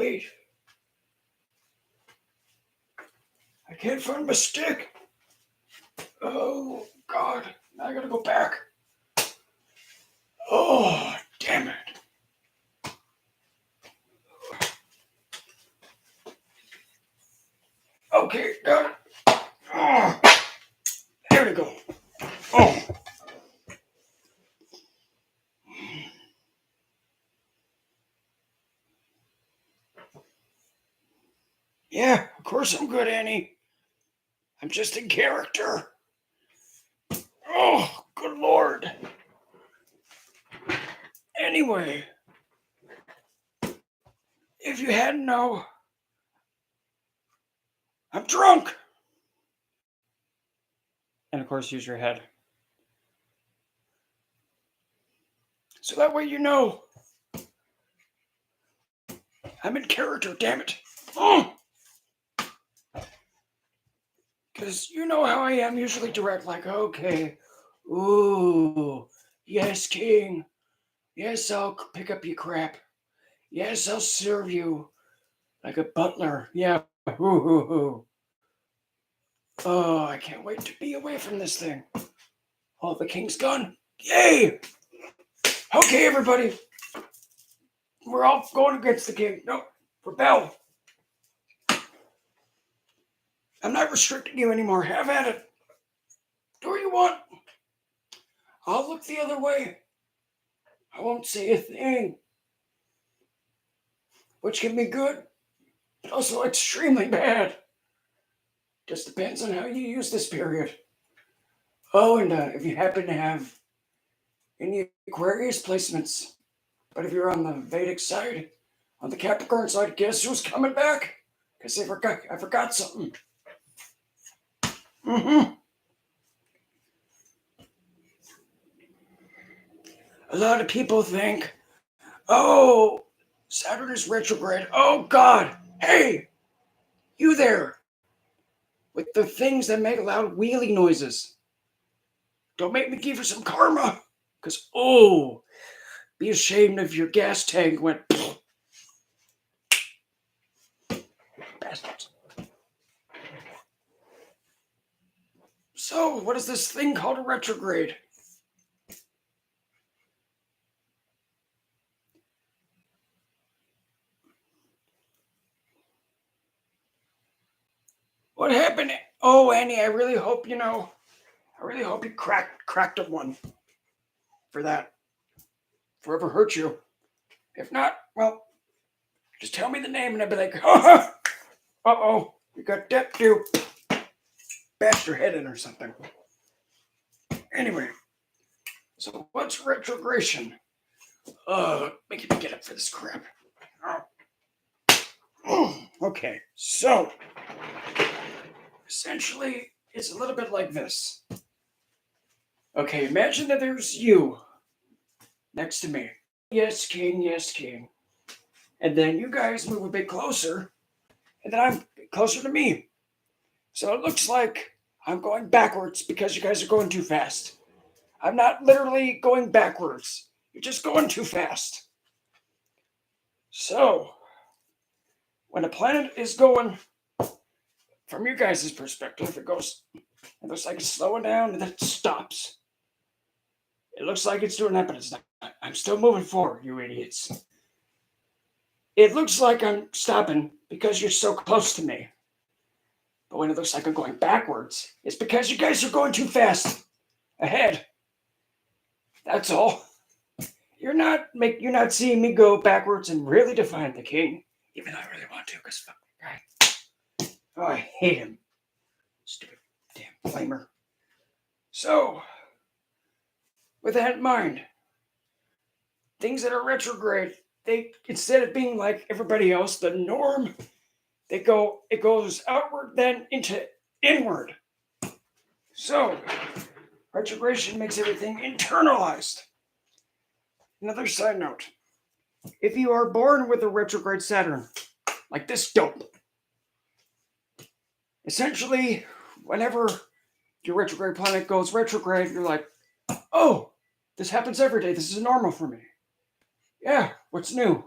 wait. I can't find my stick. Oh, God. Now I gotta go back. Oh, damn it. Okay, got it. Oh, there we go. Oh. Yeah, of course I'm good, Annie. I'm just in character. Oh, good Lord. Anyway, if you hadn't know, I'm drunk. And of course, use your head. So that way you know. I'm in character, damn it. Oh! Because you know how I am, usually direct, like, okay, ooh, yes, king. Yes, I'll pick up your crap. Yes, I'll serve you like a butler. Yeah, ooh. Oh, I can't wait to be away from this thing. Oh, the king's gone. Yay! Okay, everybody. We're all going against the king. No, rebel. I'm not restricting you anymore. Have at it. Do what you want. I'll look the other way. I won't say a thing. Which can be good, but also extremely bad. Just depends on how you use this period. Oh, and if you happen to have any Aquarius placements, but if you're on the Vedic side, on the Capricorn side, guess who's coming back? Because I forgot something. Mm-hmm. A lot of people think, oh, Saturn is retrograde. Oh, God. Hey, you there. With the things that make loud wheelie noises. Don't make me give you some karma. Because, oh, be ashamed if your gas tank went. Bastards. So, what is this thing called a retrograde? What happened? Oh, Annie, I really hope you cracked up one for that. Forever hurt you. If not, well, just tell me the name and I'll be like, uh-oh, you got depth to bash your head in or something. Anyway, so what's retrogression? Making me get up for this crap. Okay, so essentially, it's a little bit like this. Okay, imagine that there's you next to me. Yes, king, yes, king. And then you guys move a bit closer, and then I'm closer to me. So it looks like I'm going backwards because you guys are going too fast. I'm not literally going backwards. You're just going too fast. So, when a planet is going, from your guys' perspective, it looks like it's slowing down and then it stops. It looks like it's doing that, but it's not. I'm still moving forward, you idiots. It looks like I'm stopping because you're so close to me. But when it looks like I'm going backwards, it's because you guys are going too fast ahead. That's all. You're not seeing me go backwards and really define the king, even though I really want to, because fuck that guy. Oh, I hate him. Stupid damn flamer. So, with that in mind, things that are retrograde, they, instead of being like everybody else, the norm, it goes outward then into inward. So, retrogression makes everything internalized. Another side note, if you are born with a retrograde Saturn, like this dope, essentially, whenever your retrograde planet goes retrograde, you're like, oh, this happens every day. This is normal for me. Yeah, what's new?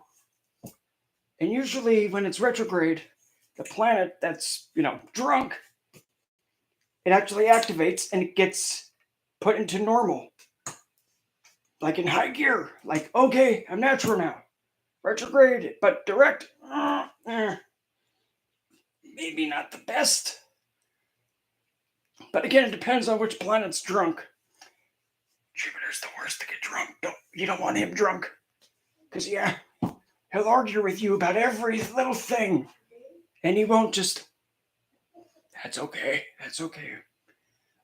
And usually when it's retrograde, the planet that's, drunk, it actually activates and it gets put into normal. Like in high gear. Like, okay, I'm natural now. Retrograde, but direct. Maybe not the best. But again, it depends on which planet's drunk. Jupiter's the worst to get drunk. You don't want him drunk. Because, yeah, he'll argue with you about every little thing. And he won't just, that's okay.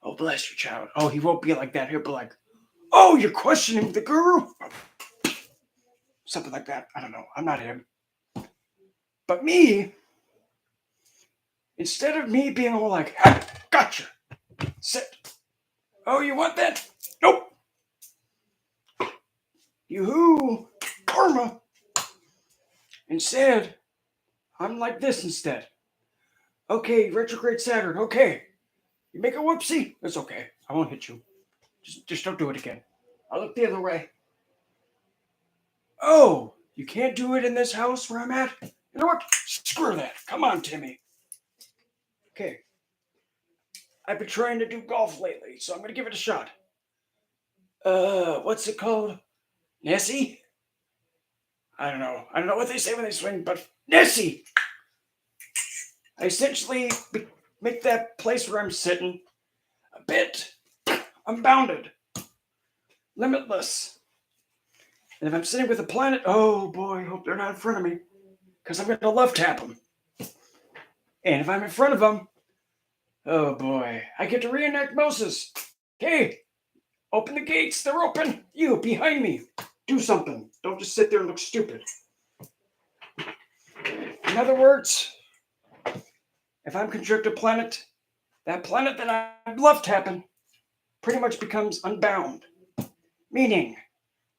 Oh, bless you, child. Oh, he won't be like that. He'll be like, oh, you're questioning the guru? Something like that. I don't know. I'm not him. But me, instead of me being all like, gotcha, sit. Oh, you want that? Nope. Yoo-hoo, karma. Instead, I'm like this instead. Okay, retrograde Saturn. Okay. You make a whoopsie? It's okay. I won't hit you. Just don't do it again. I'll look the other way. Oh, you can't do it in this house where I'm at? You know what? Screw that. Come on, Timmy. Okay. I've been trying to do golf lately, so I'm going to give it a shot. What's it called? Nessie? I don't know. I don't know what they say when they swing, but Nessie! I essentially make that place where I'm sitting a bit unbounded, limitless. And if I'm sitting with a planet, oh boy, I hope they're not in front of me, because I'm going to love tap them. And if I'm in front of them, oh boy, I get to reenact Moses. Okay, open the gates, they're open. You, behind me, do something. Don't just sit there and look stupid. In other words, if I'm conjuncted planet, that planet that I love tapping pretty much becomes unbound. Meaning,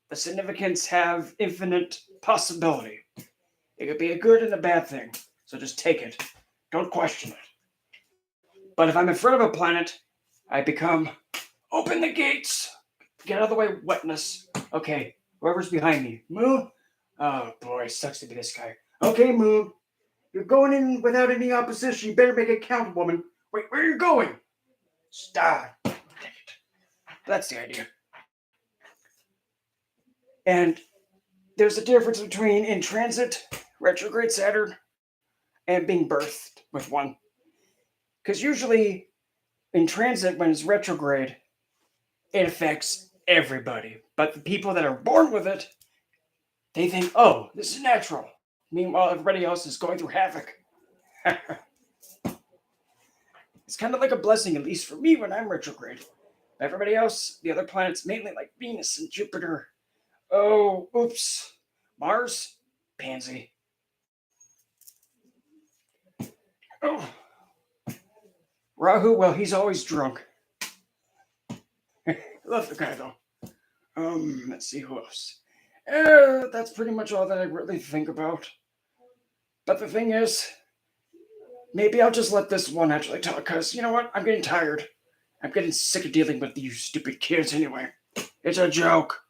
the significance have infinite possibility. It could be a good and a bad thing, so just take it. Don't question it. But if I'm in front of a planet, I become, open the gates, get out of the way, wetness. Okay, whoever's behind me. Moo? Oh boy, sucks to be this guy. Okay, Moo. You're going in without any opposition. You better make it count, woman. Wait, where are you going? Stop. Dang it. That's the idea. And there's a difference between in transit, retrograde Saturn, and being birthed with one. Because usually in transit, when it's retrograde, it affects everybody. But the people that are born with it, they think, oh, this is natural. Meanwhile, everybody else is going through havoc. It's kind of like a blessing, at least for me, when I'm retrograde. Everybody else, the other planets, mainly like Venus and Jupiter. Oh, oops. Mars, pansy. Oh. Rahu, well, he's always drunk. Love the guy, though. Let's see who else. That's pretty much all that I really think about. But the thing is, maybe I'll just let this one actually talk, because you know what? I'm getting tired. I'm getting sick of dealing with you stupid kids anyway. It's a joke.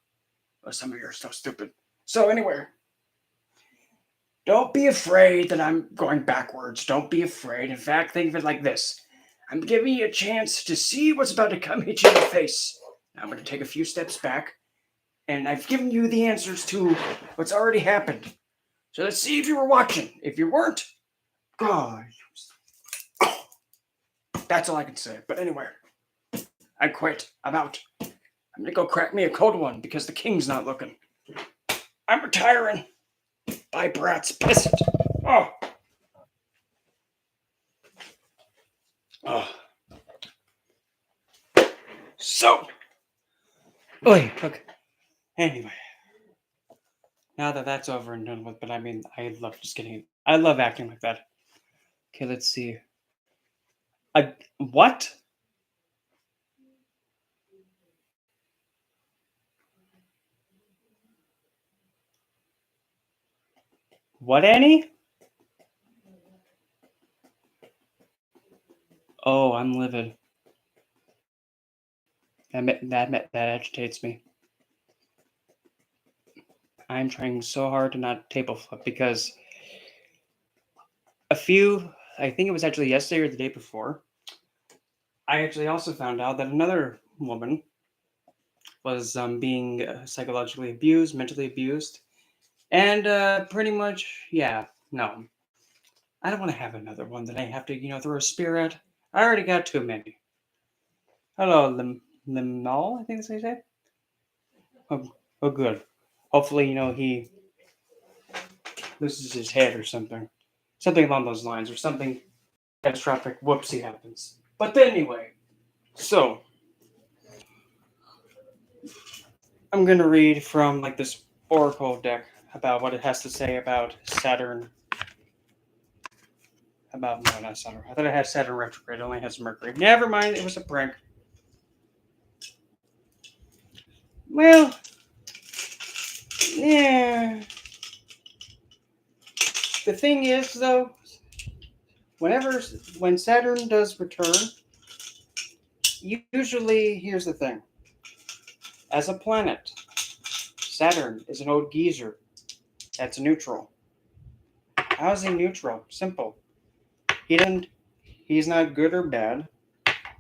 Well, some of you are so stupid. So anyway, don't be afraid that I'm going backwards. Don't be afraid. In fact, think of it like this. I'm giving you a chance to see what's about to come hit you in the face. Now I'm going to take a few steps back, and I've given you the answers to what's already happened. So let's see if you were watching. If you weren't, God. That's all I can say. But anyway, I quit. I'm out. I'm going to go crack me a cold one because the king's not looking. I'm retiring. Bye, brats. Piss it. Oh. Oh. So. Oy, look. Anyway. Now that that's over and done with, but I mean, I love just getting. I love acting like that. Okay, let's see. What? What, Annie? Oh, I'm livid. That agitates me. I'm trying so hard to not table flip because I think it was actually yesterday or the day before, I actually also found out that another woman was being psychologically abused, mentally abused, and pretty much, yeah, no. I don't want to have another one that I have to, throw a spear at. I already got too many. Hello, Limal, I think that's how you say it. Oh, good. Hopefully, he loses his head or something. Something along those lines, or something catastrophic whoopsie happens. But anyway, so I'm going to read from like this oracle deck about what it has to say about Saturn. No, not Saturn. I thought it had Saturn retrograde. It only has Mercury. Never mind. It was a prank. Well, yeah. The thing is, though, when Saturn does return, usually, here's the thing. As a planet, Saturn is an old geezer. That's neutral. How is he neutral? Simple. He's not good or bad.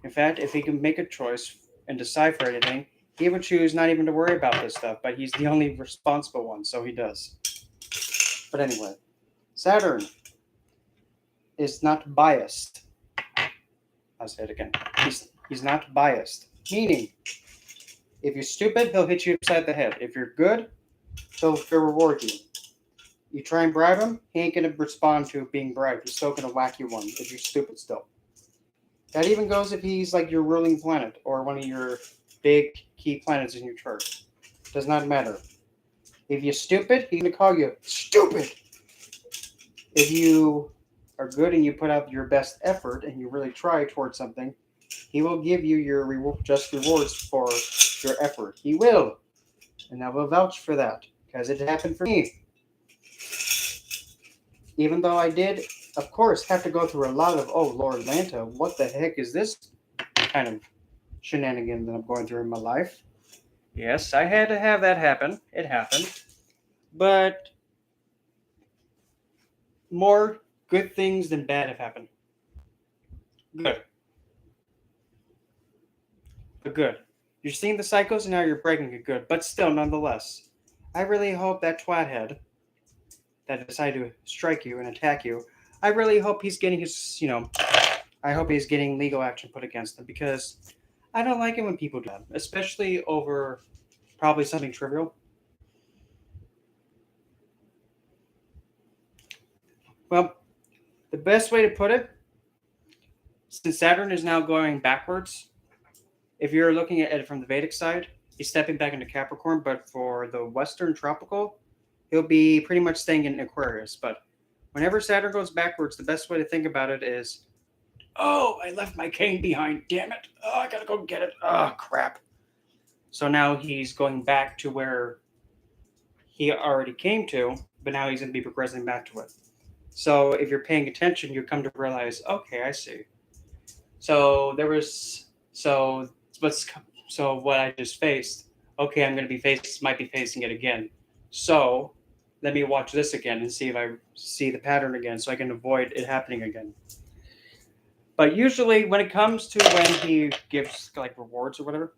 In fact, if he can make a choice and decipher anything, he would choose not even to worry about this stuff, but he's the only responsible one, so he does. But anyway, Saturn is not biased. I'll say it again. He's not biased. Meaning, if you're stupid, he'll hit you upside the head. If you're good, he'll reward you. You try and bribe him, he ain't going to respond to being bribed. He's still going to whack you one if you're stupid still. That even goes if he's like your ruling planet or one of your big key planets in your chart. Does not matter. If you're stupid, he's going to call you stupid. If you are good and you put out your best effort and you really try towards something, he will give you your just rewards for your effort. He will. And I will vouch for that because it happened for me. Even though I did, of course, have to go through a lot of, oh, Lord Lanta, what the heck is this kind of shenanigan that I'm going through in my life? Yes, I had to have that happen. It happened. But more good things than bad have happened. Good. But good. You're seeing the cycles and now you're breaking it good. But still, nonetheless, I really hope that twathead that decided to strike you and attack you, I really hope he's getting his, I hope he's getting legal action put against him because I don't like it when people do that, especially over probably something trivial. Well, the best way to put it, since Saturn is now going backwards, if you're looking at it from the Vedic side, he's stepping back into Capricorn, but for the Western tropical, he'll be pretty much staying in Aquarius. But whenever Saturn goes backwards, the best way to think about it is, oh, I left my cane behind. Damn it. Oh, I got to go get it. Oh, crap. So now he's going back to where he already came to, but now he's going to be progressing back to it. So if you're paying attention, you come to realize, okay, I see. So what I just faced, okay, I'm going to might be facing it again. So let me watch this again and see if I see the pattern again so I can avoid it happening again. But usually when it comes to when he gives like rewards or whatever,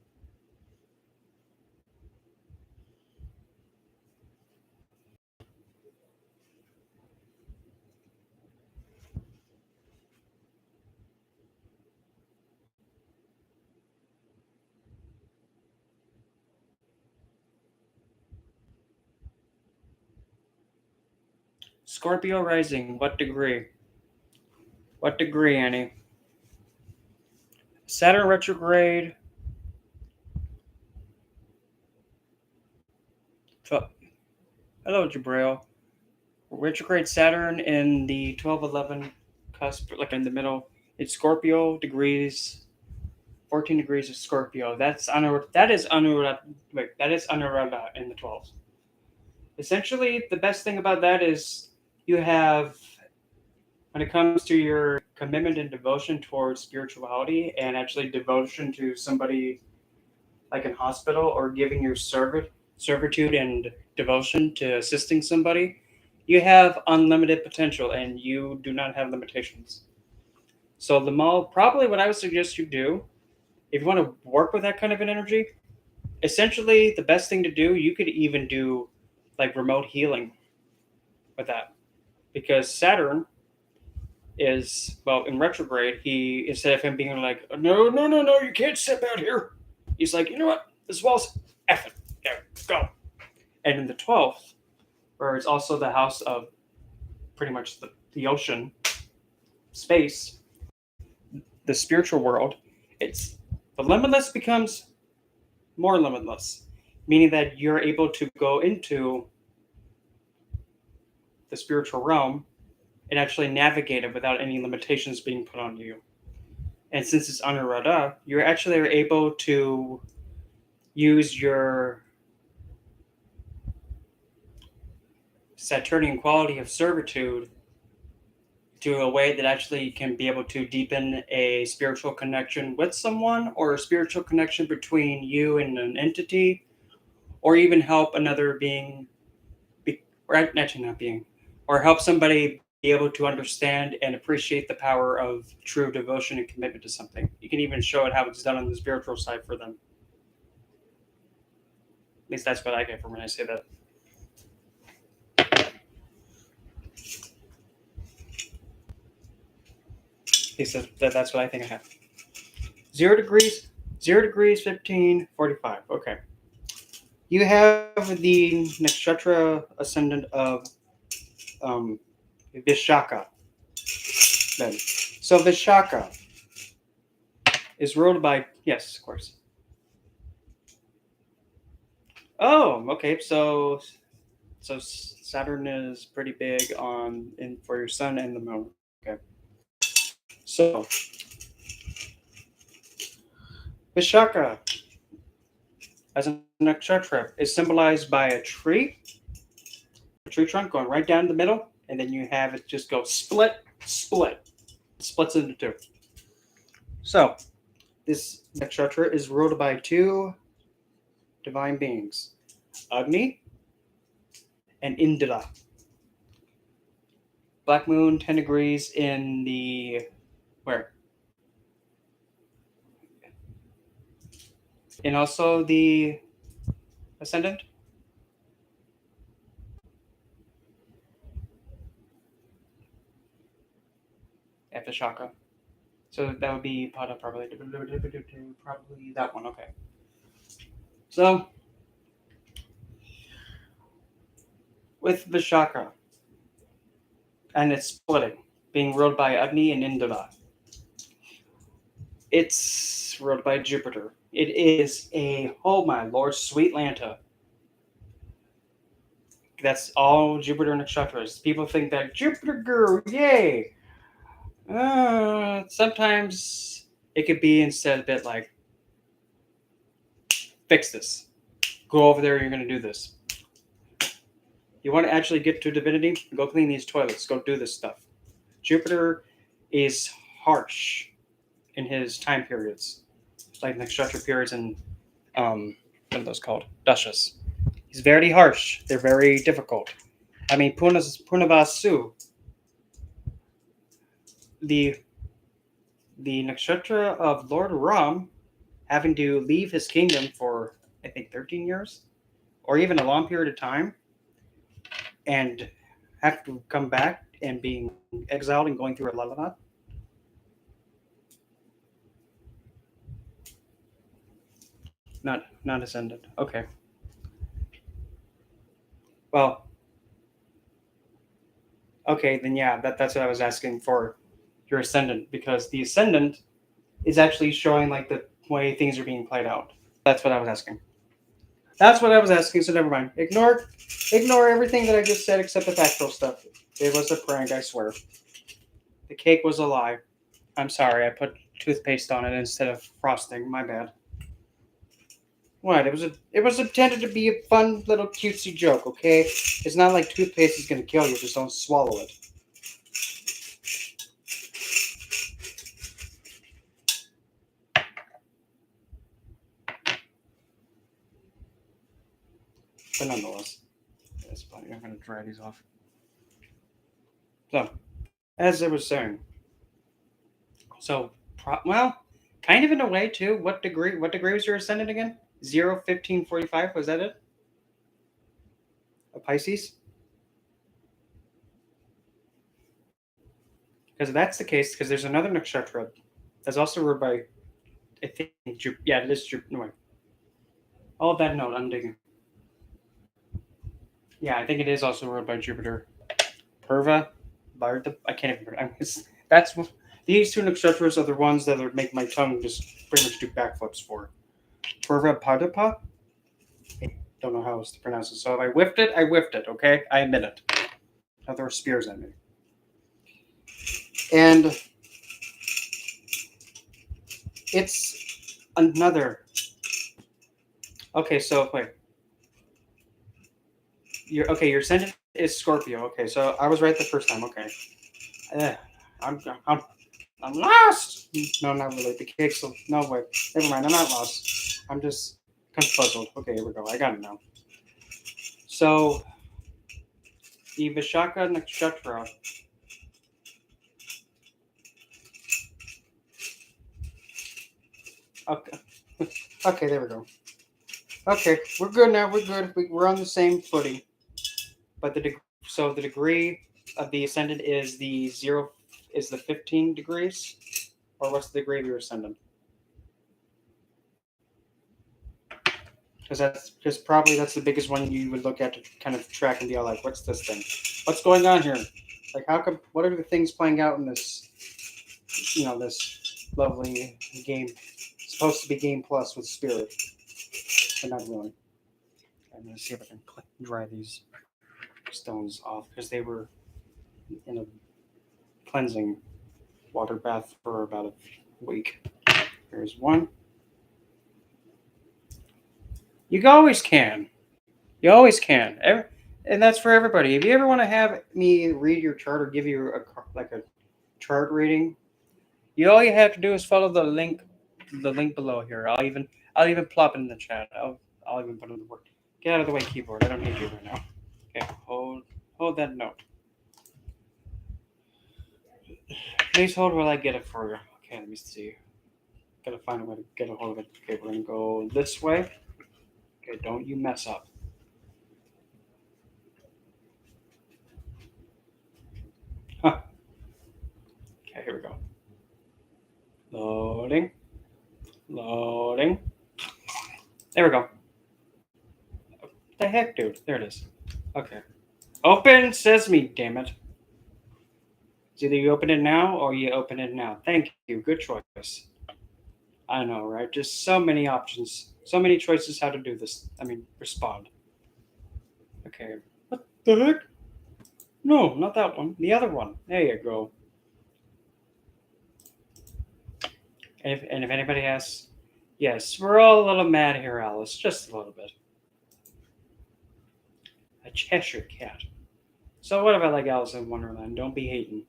Scorpio rising, what degree? What degree, Annie? Saturn retrograde. Hello, Jabrail. Retrograde Saturn in the 12-11 cusp, like in the middle. It's Scorpio degrees, 14 degrees of Scorpio. That is Anuradha in the 12s. Essentially, the best thing about that is you have, when it comes to your commitment and devotion towards spirituality and actually devotion to somebody like in hospital or giving your servitude and devotion to assisting somebody, you have unlimited potential and you do not have limitations. So the mall, probably what I would suggest you do, if you want to work with that kind of an energy, essentially the best thing to do, you could even do like remote healing with that. Because Saturn is, well, in retrograde, he, instead of him being like, no, no, no, no, you can't step out here, he's like, you know what, this wall's F it, there, go. And in the 12th, where it's also the house of pretty much the ocean, space, the spiritual world, it's the limitless becomes more limitless, meaning that you're able to go into the spiritual realm and actually navigate it without any limitations being put on you. And since it's Anuradha, you're actually able to use your Saturnian quality of servitude to a way that actually can be able to deepen a spiritual connection with someone or a spiritual connection between you and an entity, or even help another being, or actually not being, or help somebody be able to understand and appreciate the power of true devotion and commitment to something. You can even show it how it's done on the spiritual side for them. At least that's what I get from when I say that. He says that's what I think I have. 0 degrees, 0 degrees, 15, 45. Okay. You have the nakshatra ascendant of um, Vishaka. Then, so Vishaka is ruled by, yes, of course. Oh, okay. So Saturn is pretty big on in for your sun and the moon. Okay. So Vishaka as a nakshatra is symbolized by a tree trunk going right down the middle, and then you have it just go split, split. It splits into two. So this nakshatra is ruled by two divine beings, Agni and Indra. Black moon, 10 degrees in the where? And also the ascendant. After Shaka. So that would be probably that one. Okay. So with Vishaka and its splitting, being ruled by Agni and Indra, it's ruled by Jupiter. It is a, oh my lord, sweet Lanta. That's all Jupiter nakshatras. People think that Jupiter girl, yay. Sometimes it could be instead a bit like, fix this. Go over there, you're going to do this. You want to actually get to divinity? Go clean these toilets. Go do this stuff. Jupiter is harsh in his time periods, like nakshatra periods and what are those called? Dashas. He's very harsh. They're very difficult. I mean, Punavasu, the nakshatra of Lord Ram, having to leave his kingdom for I think 13 years, or even a long period of time, and have to come back and being exiled and going through a Lalanat. Not ascendant. Okay. Well, okay, then yeah, that's what I was asking for your ascendant, because the ascendant is actually showing like the way things are being played out. That's what I was asking. That's what I was asking, so never mind. Ignore everything that I just said except the factual stuff. It was a prank, I swear. The cake was a lie. I'm sorry, I put toothpaste on it instead of frosting. My bad. What? It was intended to be a fun little cutesy joke, okay? It's not like toothpaste is gonna kill you, just don't swallow it. But nonetheless, it's funny. I'm gonna dry these off. So, as I was saying, so well, kind of in a way too. What degree? What degree was your ascendant again? 0, 15, 45. Was that it? A Pisces? Because if that's the case, because there's another nakshatra that's also ruled by, I think, yeah, it is Jupiter. No, wait. All of that note, I'm digging. Yeah, I think it is also ruled by Jupiter. Purva, Bharta. I can't even remember. That's these two nakshatras are the ones that are make my tongue just pretty much do backflips for. Purva Padapa. I don't know how else to pronounce it. So if I whiffed it, I whiffed it. Okay, I admit it. Now throw spears at me. And it's another. Okay, so wait. Your ascendant is Scorpio. Okay, so I was right the first time. Okay. Uh, I'm, I'm, I'm lost. No, not really. The cake's no way. Never mind. I'm not lost. I'm just confuzzled. Okay, here we go. I got it now. So the Vishaka Nakshatra. Okay. Okay, there we go. Okay, we're good now. We're good. We're on the same footing. But so the degree of the ascendant is the 15 degrees, or what's the degree of your ascendant? Because probably that's the biggest one you would look at to kind of track and be all like, what's this thing? What's going on here? Like, how come? What are the things playing out in this? This lovely game. It's supposed to be game plus with spirit, but not really. I'm gonna see if I can dry these stones off because they were in a cleansing water bath for about a week. Here's one. You always can. You always can. And that's for everybody. If you ever want to have me read your chart or give you a chart reading, all you have to do is follow the link below here. I'll even plop it in the chat. I'll even put in the word. Get out of the way, keyboard. I don't need you right now. Okay, hold that note. Please hold while I get it for you. Okay, let me see. Gotta find a way to get a hold of it. Okay, we're gonna go this way. Okay, don't you mess up. Huh. Okay, here we go. Loading. There we go. What the heck, dude? There it is. Okay. Open sesame, damn it. It's either you open it now or you open it now. Thank you. Good choice. I know, right? Just so many options. So many choices how to do this. Respond. Okay. What the heck? No, not that one. The other one. There you go. And if anybody asks, yes, we're all a little mad here, Alice. Just a little bit. A Cheshire cat. So what if I like Alice in Wonderland? Don't be hating.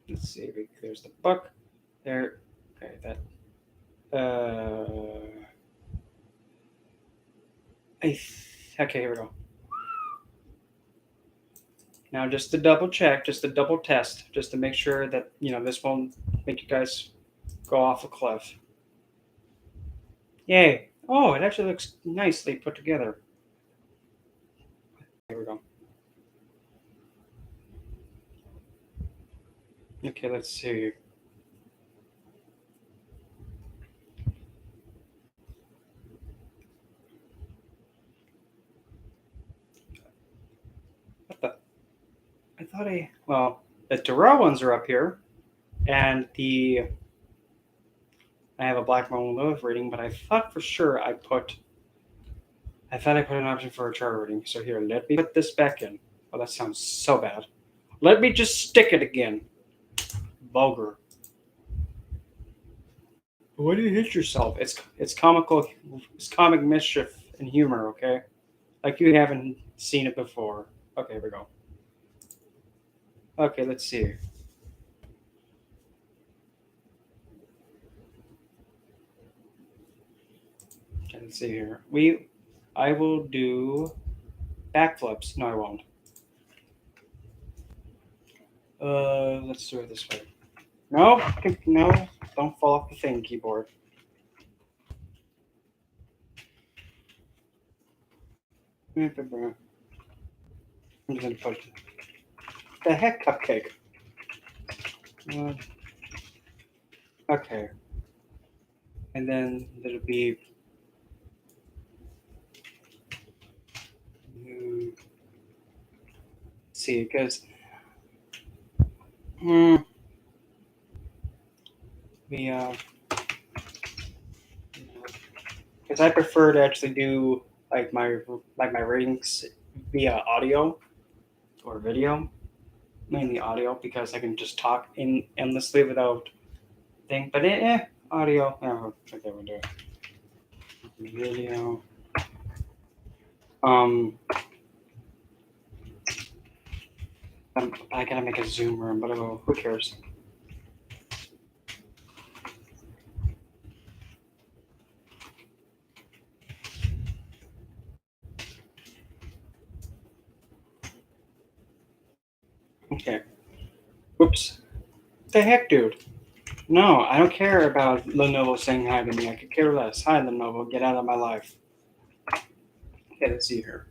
Let's see. There's the book. There. Okay, that. Okay, here we go. Now, just to double check, just to double test, just to make sure that this won't make you guys go off a cliff. Yay! Oh, it actually looks nicely put together. Here we go. Okay, let's see. What the? I thought the Tarot ones are up here, and I have a Black Moon Lilith reading, but I thought for sure I put an option for a chart reading. So here, let me put this back in. Oh, that sounds so bad. Let me just stick it again. Vulgar. Why do you hit yourself? It's comical. It's comic mischief and humor. Okay, like you haven't seen it before. Okay, here we go. Okay, let's see. Okay, let's see here. I will do backflips. No, I won't. Let's do it this way. No, no, don't fall off the thing, keyboard. I'm just gonna put the heck cupcake. Okay, and then there'll be. See, because the because I prefer to actually do my ratings via audio or video, mainly audio, because I can just talk endlessly without thing. But audio. Oh, okay, we'll do it. Video. I gotta make a Zoom room, but who cares? Okay. Whoops. The heck, dude? No, I don't care about Lenovo saying hi to me. I could care less. Hi, Lenovo. Get out of my life. Okay, let's see here.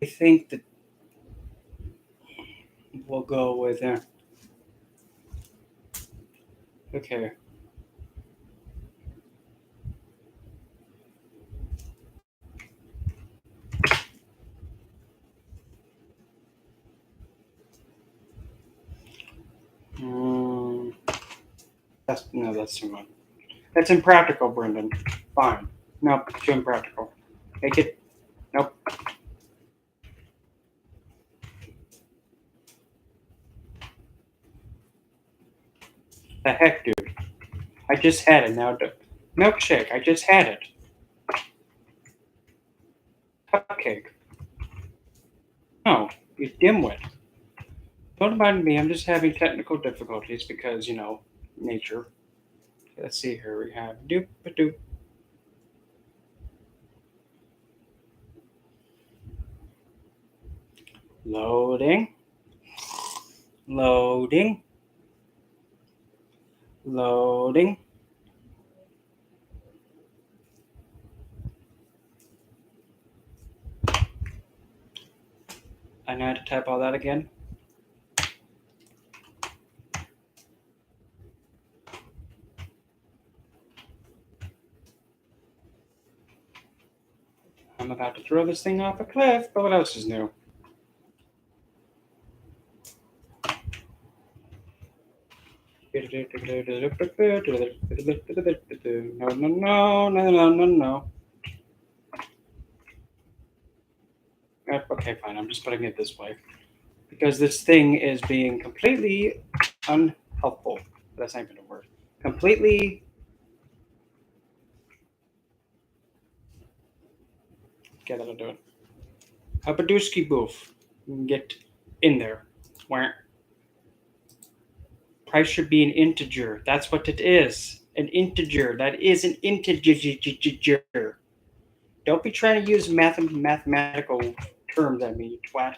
I think that we'll go with okay. That's too much. That's impractical, Brendan. Fine. Nope, too impractical. Make it. Nope. The heck, dude? I just had it now. Milkshake. I just had it. Cupcake. No, you dimwit. Don't mind me. I'm just having technical difficulties because nature. Let's see here. We have doop a doop. Loading. Loading. Loading. I know how to type all that again. I'm about to throw this thing off a cliff, but what else is new? No. Okay, fine. I'm just putting it this way. Because this thing is being completely unhelpful. That's not even a word. Completely. Okay, that'll do it. Hapadooski boof. Get in there. Where? Price should be an integer. That's what it is. An integer. That is an integer. Don't be trying to use mathematical terms at me, you twat.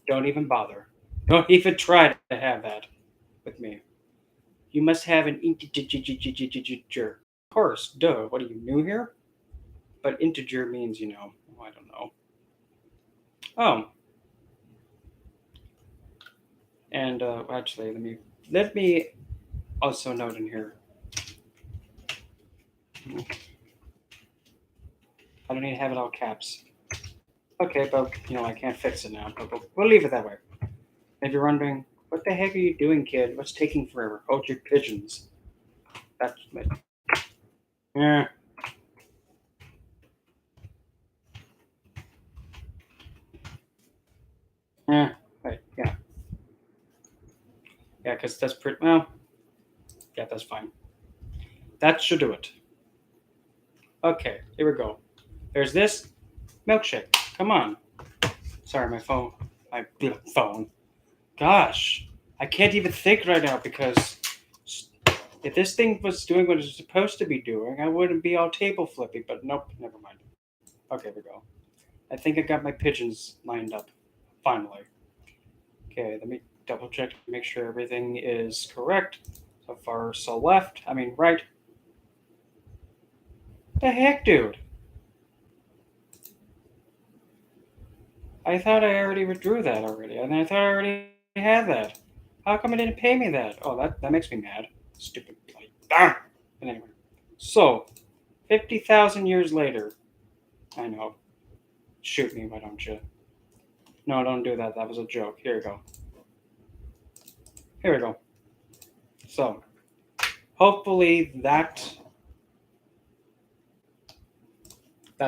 Don't even bother. Don't even try to have that with me. You must have an integer. Of course, duh. What are you, new here? But integer means, I don't know. Oh. And actually, let me also note in here. I don't need to have it all caps. Okay, but I can't fix it now. But we'll leave it that way. If you're wondering, what the heck are you doing, kid? What's taking forever? Hold your pigeons. That's it. Yeah. Yeah. Right. Yeah. Yeah, because that's pretty well. Yeah, that's fine. That should do it. Okay, here we go. There's this milkshake. Come on. Sorry, my phone. My phone. Gosh, I can't even think right now because if this thing was doing what it's supposed to be doing, I wouldn't be all table flippy. But nope, never mind. Okay, here we go. I think I got my pigeons lined up. Finally. Okay, let me double check to make sure everything is correct. So far, so left. I mean, right. The heck, dude? I thought I already withdrew that already. And I thought I already had that. How come it didn't pay me that? Oh, that makes me mad. Stupid. Like, darn. But anyway. So, 50,000 years later. I know. Shoot me, why don't you? No, don't do that. That was a joke. Here we go. Here we go. So, hopefully that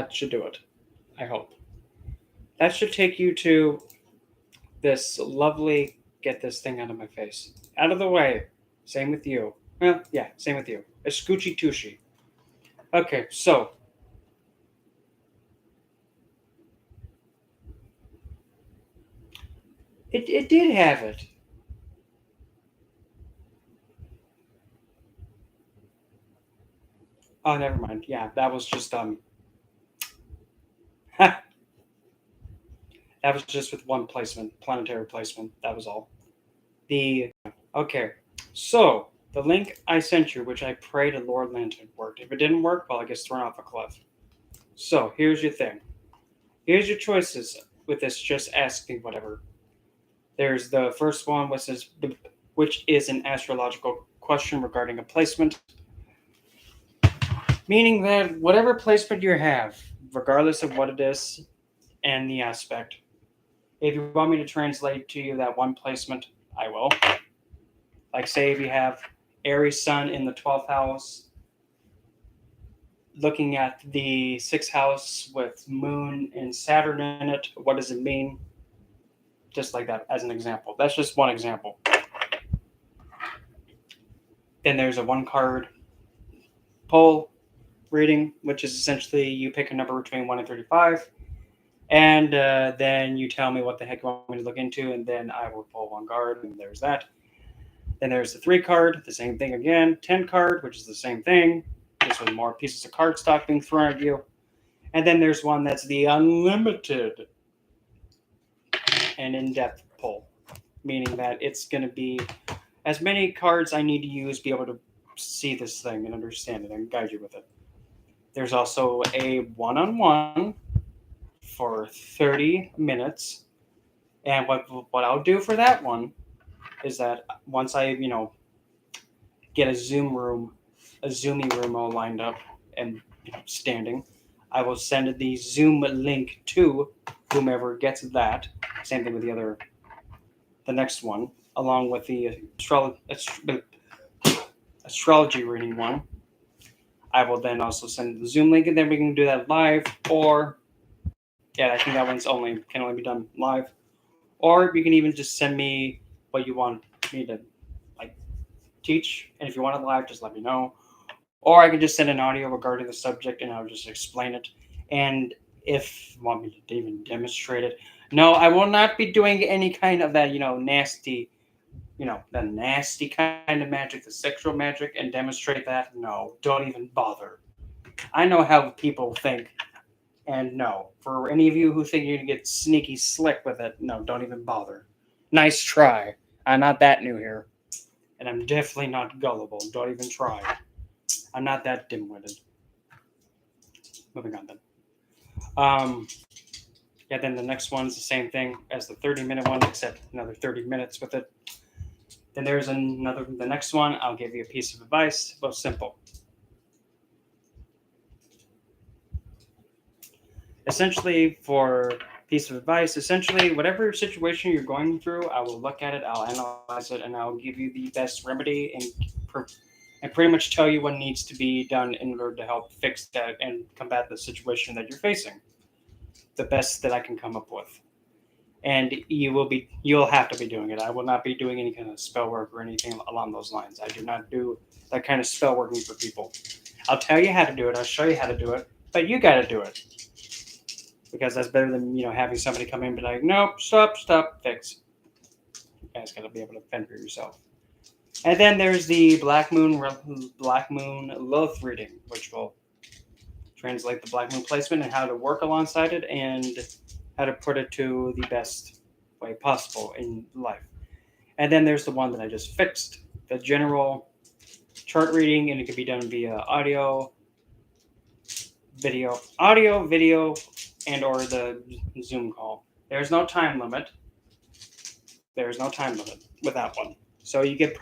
should do it. I hope. That should take you to this lovely, get this thing out of my face. Out of the way. Same with you. Well, yeah, same with you. A scoochie tushy. Okay, so. It did have it. Oh, never mind. Yeah, that was just that was just with one placement, planetary placement. That was all. Okay, so the link I sent you, which I pray to Lord Lantern, worked. If it didn't work, well, I guess thrown off a cliff. So here's your thing. Here's your choices with this. Just ask me whatever. There's the first one, which is an astrological question regarding a placement, meaning that whatever placement you have, regardless of what it is and the aspect, if you want me to translate to you that one placement, I will. Like, say, if you have Aries Sun in the 12th house, looking at the 6th house with Moon and Saturn in it, what does it mean? Just like that, as an example. That's just one example. Then there's a one card poll reading, which is essentially you pick a number between 1 and 35, and then you tell me what the heck you want me to look into, and then I will pull one card, and there's that. Then there's the 3 card, the same thing again. 10 card, which is the same thing, just with more pieces of cardstock being thrown at you. And then there's one that's the unlimited and in-depth pull, meaning that it's going to be as many cards I need to use to be able to see this thing and understand it and guide you with it. There's also a one-on-one for 30 minutes. And what I'll do for that one is that once I, get a Zoomy room all lined up and standing, I will send the Zoom link to whomever gets that. Same thing with the next one, along with the astrology reading one. I will then also send the Zoom link, and then we can do that live. Or, yeah, I think that one's can only be done live. Or you can even just send me what you want me to teach, and if you want it live, just let me know. Or I can just send an audio regarding the subject, and I'll just explain it. And if you want me to even demonstrate it, no, I will not be doing any kind of that, nasty, the nasty kind of magic, the sexual magic, and demonstrate that. No, don't even bother. I know how people think, and no, for any of you who think you can get sneaky slick with it, no, don't even bother. Nice try. I'm not that new here. And I'm definitely not gullible. Don't even try. I'm not that dim-witted. Moving on then. Then the next one's the same thing as the 30-minute one, except another 30 minutes with it. Then there's the next one. I'll give you a piece of advice. Well, simple. Essentially, for piece of advice, whatever situation you're going through, I will look at it, I'll analyze it, and I'll give you the best remedy and pretty much tell you what needs to be done in order to help fix that and combat the situation that you're facing. The best that I can come up with. And you'll have to be doing it. I will not be doing any kind of spell work or anything along those lines. I do not do that kind of spell working for people. I'll tell you how to do it, I'll show you how to do it, but you got to do it. Because that's better than having somebody come in and be like, nope, stop, fix. You guys got to be able to fend for yourself. And then there's the Black Moon Lilith reading, which will translate the Black Moon placement and how to work alongside it and how to put it to the best way possible in life. And then there's the one that I just fixed, the general chart reading, and it can be done via audio, video, and or the Zoom call. There's no time limit. There's no time limit with that one. So you get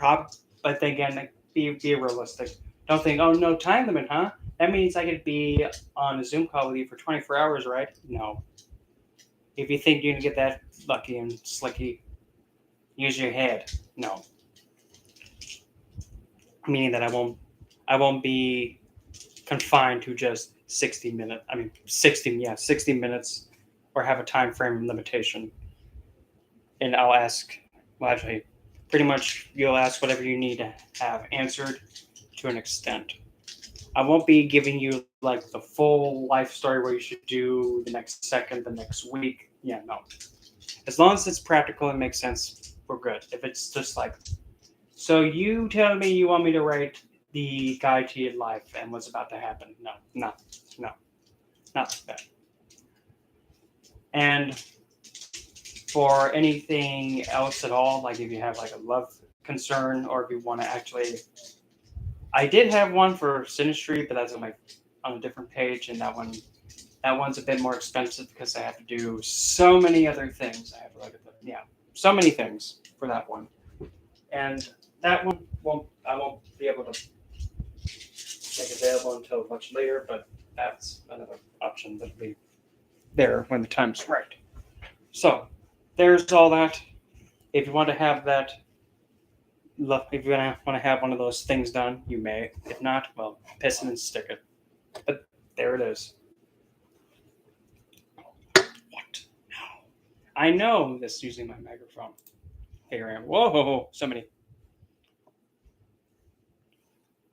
but again, be realistic. Don't think, oh, no time limit, huh? That means I could be on a Zoom call with you for 24 hours, right? No. If you think you're gonna get that lucky and slicky, use your head. No. Meaning that I won't be confined to just 60 minutes. I mean 60 minutes, or have a time frame limitation. And I'll ask, well, actually, pretty much you'll ask whatever you need to have answered to an extent. I won't be giving you like the full life story where you should do the next second, the next week. Yeah, no. As long as it's practical and makes sense, we're good. If it's just like, so you tell me you want me to write the guide to your life and what's about to happen. No, not like that. And for anything else at all, like if you have like a love concern, or if you want to actually, I did have one for Sinistry, but that's on a different page, and that one's a bit more expensive because I have to do so many other things. I have to look at so many things for that one, and that one I won't be able to make available until much later. But that's another option that'll be there when the time's right. So there's all that. If you want to have that, if you want to have one of those things done, you may. If not, well, piss it and stick it. But there it is. What? No. I know this is using my microphone. Here I am. Whoa, so many.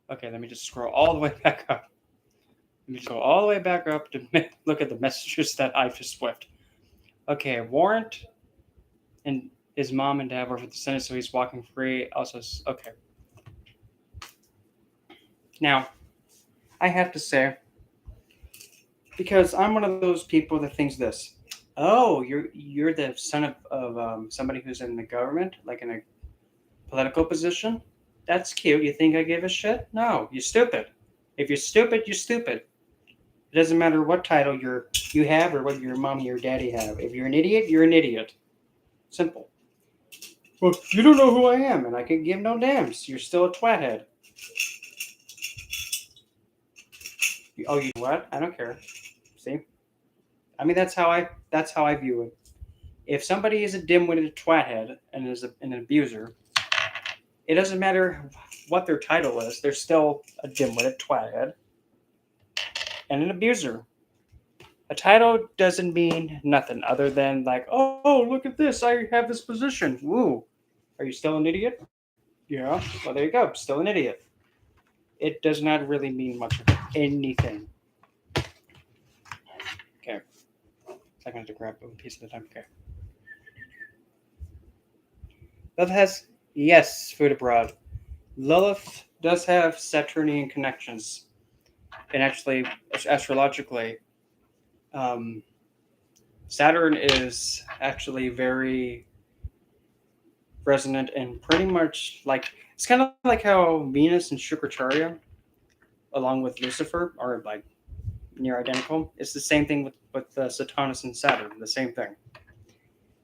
Okay, let me just scroll all the way back up. Let me just go all the way back up to look at the messages that I just whipped. Okay, Warrant and his mom and dad were for the Senate, so he's walking free. Also, okay. Now, I have to say, because I'm one of those people that thinks this. Oh, you're the son of somebody who's in the government, like in a political position? That's cute. You think I give a shit? No, you're stupid. If you're stupid, you're stupid. It doesn't matter what title you have or what your mom or your daddy have. If you're an idiot, you're an idiot. Simple. Well, you don't know who I am, and I can give no damns. You're still a twathead. Oh, you know what? I don't care. See? I mean, that's how I view it. If somebody is a dim-witted twathead and is an abuser, it doesn't matter what their title is. They're still a dim-witted twathead and an abuser. A title doesn't mean nothing other than like, oh, look at this. I have this position. Woo. Are you still an idiot? Yeah. Well, there you go. Still an idiot. It does not really mean much of anything. Okay. I'm going to grab a piece at a time. Okay. Lilith has, yes, food abroad. Lilith does have Saturnian connections. And actually, astrologically, Saturn is actually very resonant and pretty much like, it's kind of like how Venus and Shukracharya, along with Lucifer, are like near identical. It's the same thing with Saturnus and Saturn, the same thing.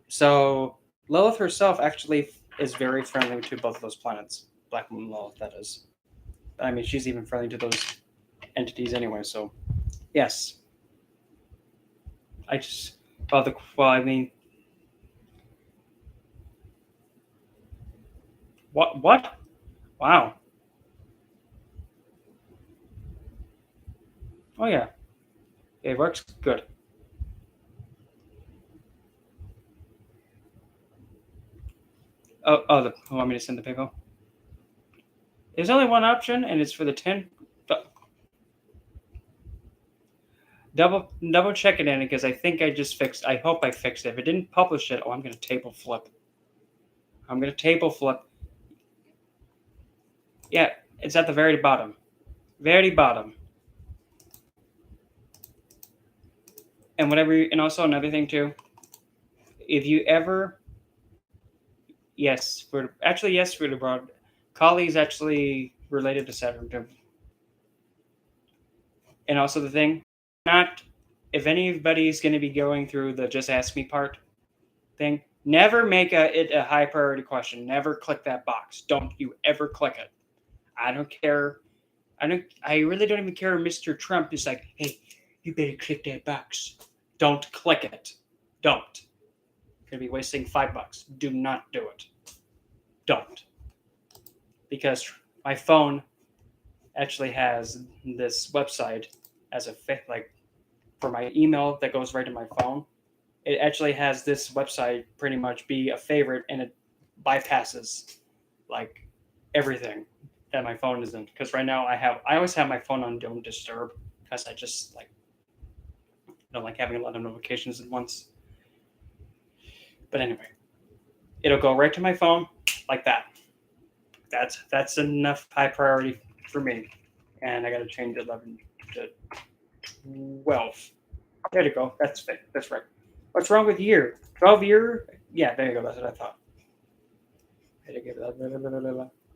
So Lilith herself actually is very friendly to both of those planets. Black Moon Lilith, that is. I mean, she's even friendly to those entities anyway, so yes. I mean, what? Wow. Oh yeah. It works good. You want me to send the PayPal? There's only one option, and it's for the 10. Double check it in because I think I just fixed. I hope I fixed it. If it didn't publish it, I'm going to table flip. Yeah, it's at the very bottom. Very bottom. And also another thing too. If you ever Yes, for the broad. Kali is actually related to Saturn too. And also the thing, not if anybody's going to be going through the just ask me part thing, never make it a high priority question. Never click that box. Don't you ever click it. I don't care. I really don't even care if Mr. Trump is like, hey, you better click that box. Don't click it. Don't. You're gonna be wasting $5. Do not do it. Don't. Because my phone actually has this website as a like for my email that goes right to my phone. It actually has this website pretty much be a favorite, and it bypasses like everything that my phone is in. Because right now I always have my phone on don't disturb because I just like don't like having a lot of notifications at once. But anyway, it'll go right to my phone like that. That's enough high priority for me. And I got to change 11 to 12. There you go. That's it. That's right. What's wrong with year? 12 year? Yeah, there you go. That's what I thought.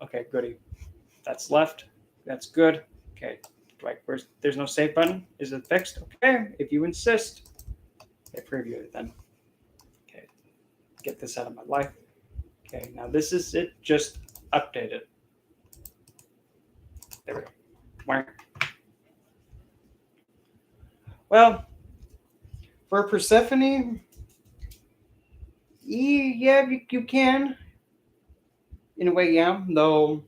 Okay, goody. That's left. That's good. Okay. There's no save button? Is it fixed? Okay. If you insist. Okay, preview it then. Okay. Get this out of my life. Okay, now this is it. Just update it. There we go. Well, for Persephone, yeah, you can. In a way, yeah. Though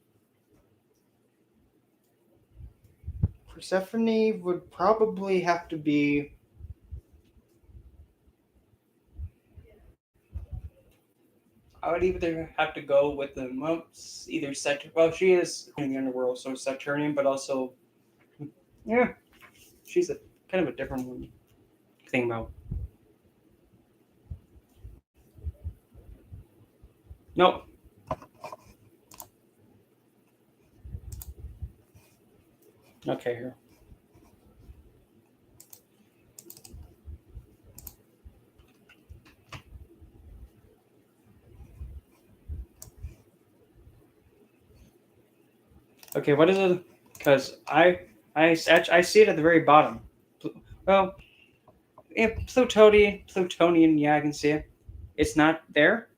Persephone would probably have to be. I would either have to go with the either Saturn. Well, she is in the underworld, so Saturnian, but also, yeah, she's a kind of a different one. Thing about. Nope. Okay, here. Okay, what is it? Because I see it at the very bottom. Well, yeah, Plutonian. Yeah, I can see it. It's not there.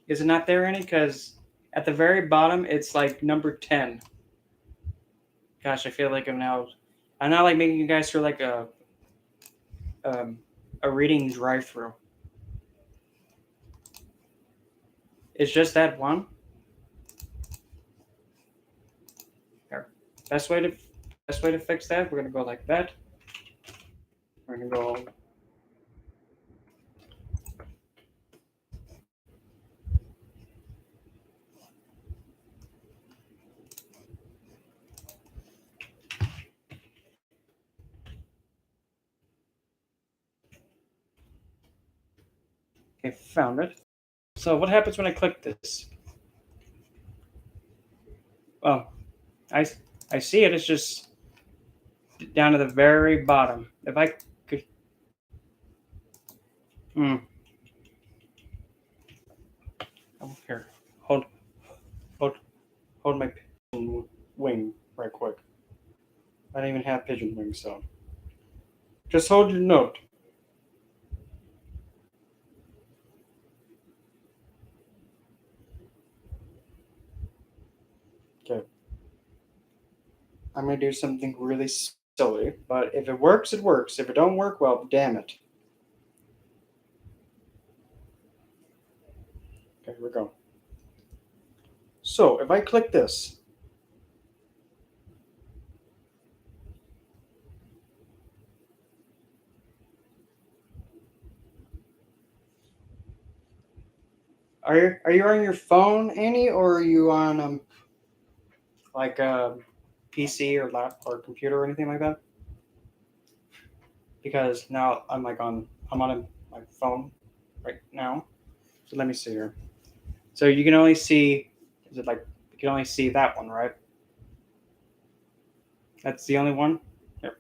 Is it not there any? Because at the very bottom, it's like number 10. Gosh, I feel like I'm not like making you guys feel like um, a reading drive-through. It's just that one. Here. Best way to fix that. We're gonna go like that. We're gonna go. Okay, found it. So what happens when I click this? Well, I I see it. It's just down to the very bottom. If I could. Oh, here. Hold hold my pigeon wing right quick. I don't even have pigeon wings, so just hold your note. Okay. I'm gonna do something really silly, but if it works, it works. If it don't work, well, damn it. Okay, here we go. So if I click this, are you on your phone, Annie, or are you on like a PC or laptop or computer or anything like that? Because now I'm on my phone right now. So let me see here. So you can only see is it like you can only see that one, right? That's the only one. Here.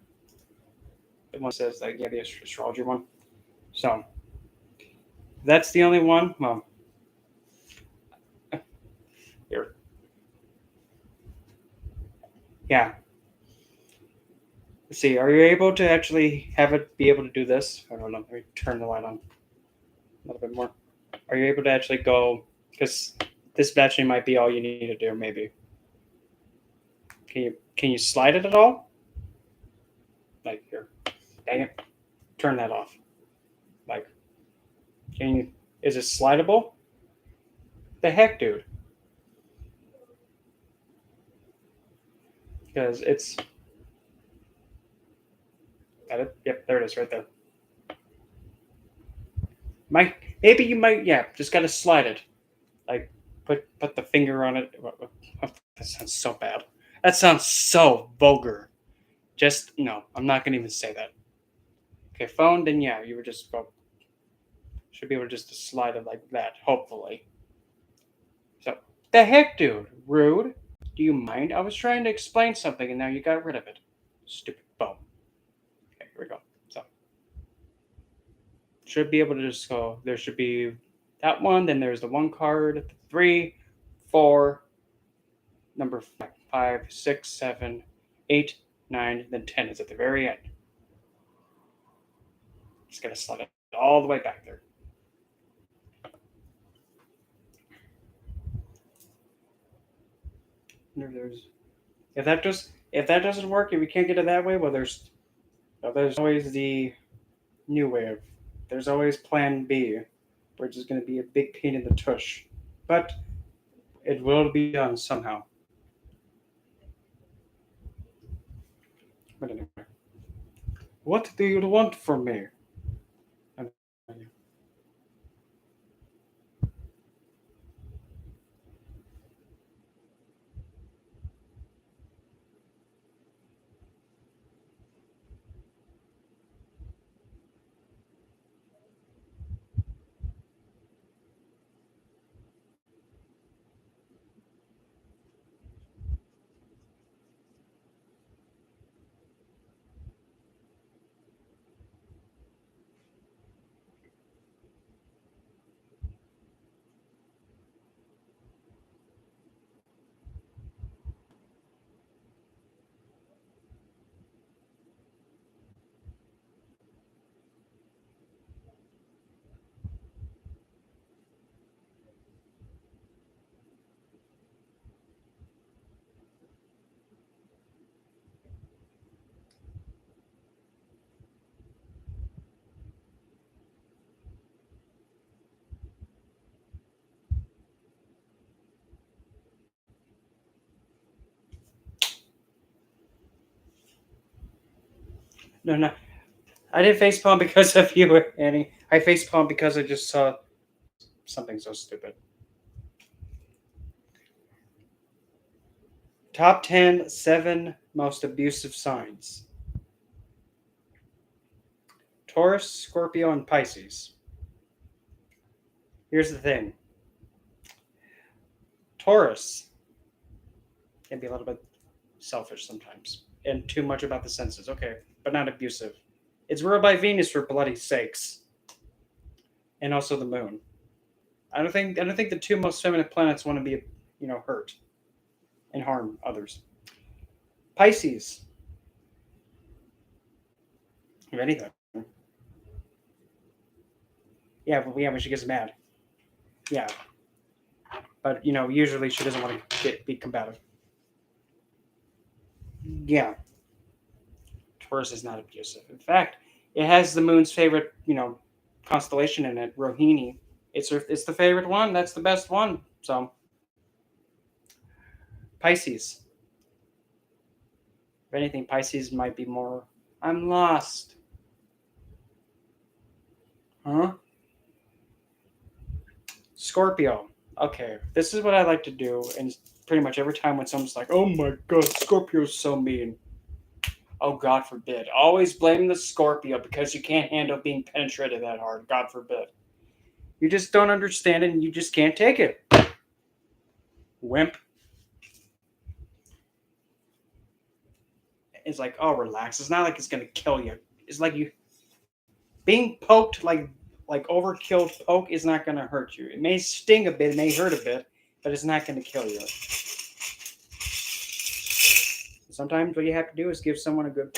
The one says like yeah, the astrology one. So that's the only one. Well, Here. Yeah. Let's see, are you able to actually have it be able to do this? I don't know. Let me turn the light on a little bit more. Are you able to actually go? Because this battery might be all you need to do. Maybe. Can you slide it at all? Like here. Dang it. Turn that off. Like, can you? Is it slidable? The heck, dude. Because it's. Got it? Yep, there it is, right there. Maybe you might, yeah, just gotta slide it. Like, put the finger on it. That sounds so bad. That sounds so vulgar. Just, no, I'm not gonna even say that. Okay, phone, then yeah, you were just, should be able to just slide it like that, hopefully. So, the heck, dude? Rude. Do you mind? I was trying to explain something and now you got rid of it. Stupid phone. Okay, here we go. So, should be able to just go, there should be that one, then there's the one card, 3, 4, number 5, 6, 7, 8, 9, then 10 is at the very end. Just gotta slide it all the way back there. If that doesn't work, if we can't get it that way, well, there's always the new way. There's always Plan B, which is going to be a big pain in the tush, but it will be done somehow. But anyway, what do you want from me? No, no, I didn't facepalm because of you, Annie. I facepalm because I just saw something so stupid. Top 10 7 most abusive signs. Taurus, Scorpio, and Pisces. Here's the thing. Taurus can be a little bit selfish sometimes and too much about the senses. Okay, but not abusive. It's ruled by Venus for bloody sakes, and also the moon. I don't think the two most feminine planets want to be, hurt and harm others. Pisces, if anything. Yeah, but when she gets mad. Yeah. But usually she doesn't want to be combative. Yeah. Taurus is not abusive. In fact, it has the moon's favorite, constellation in it, Rohini. It's the favorite one. That's the best one. So Pisces. If anything, Pisces might be more. I'm lost. Huh? Scorpio. Okay, this is what I like to do, and pretty much every time when someone's like, "Oh my God, Scorpio's so mean." Oh, God forbid. Always blame the Scorpio because you can't handle being penetrated that hard. God forbid. You just don't understand it and you just can't take it. Wimp. It's like, oh, relax. It's not like it's going to kill you. It's like you being poked like overkill poke is not going to hurt you. It may sting a bit. It may hurt a bit. but it's not going to kill you. Sometimes what you have to do is give someone a good...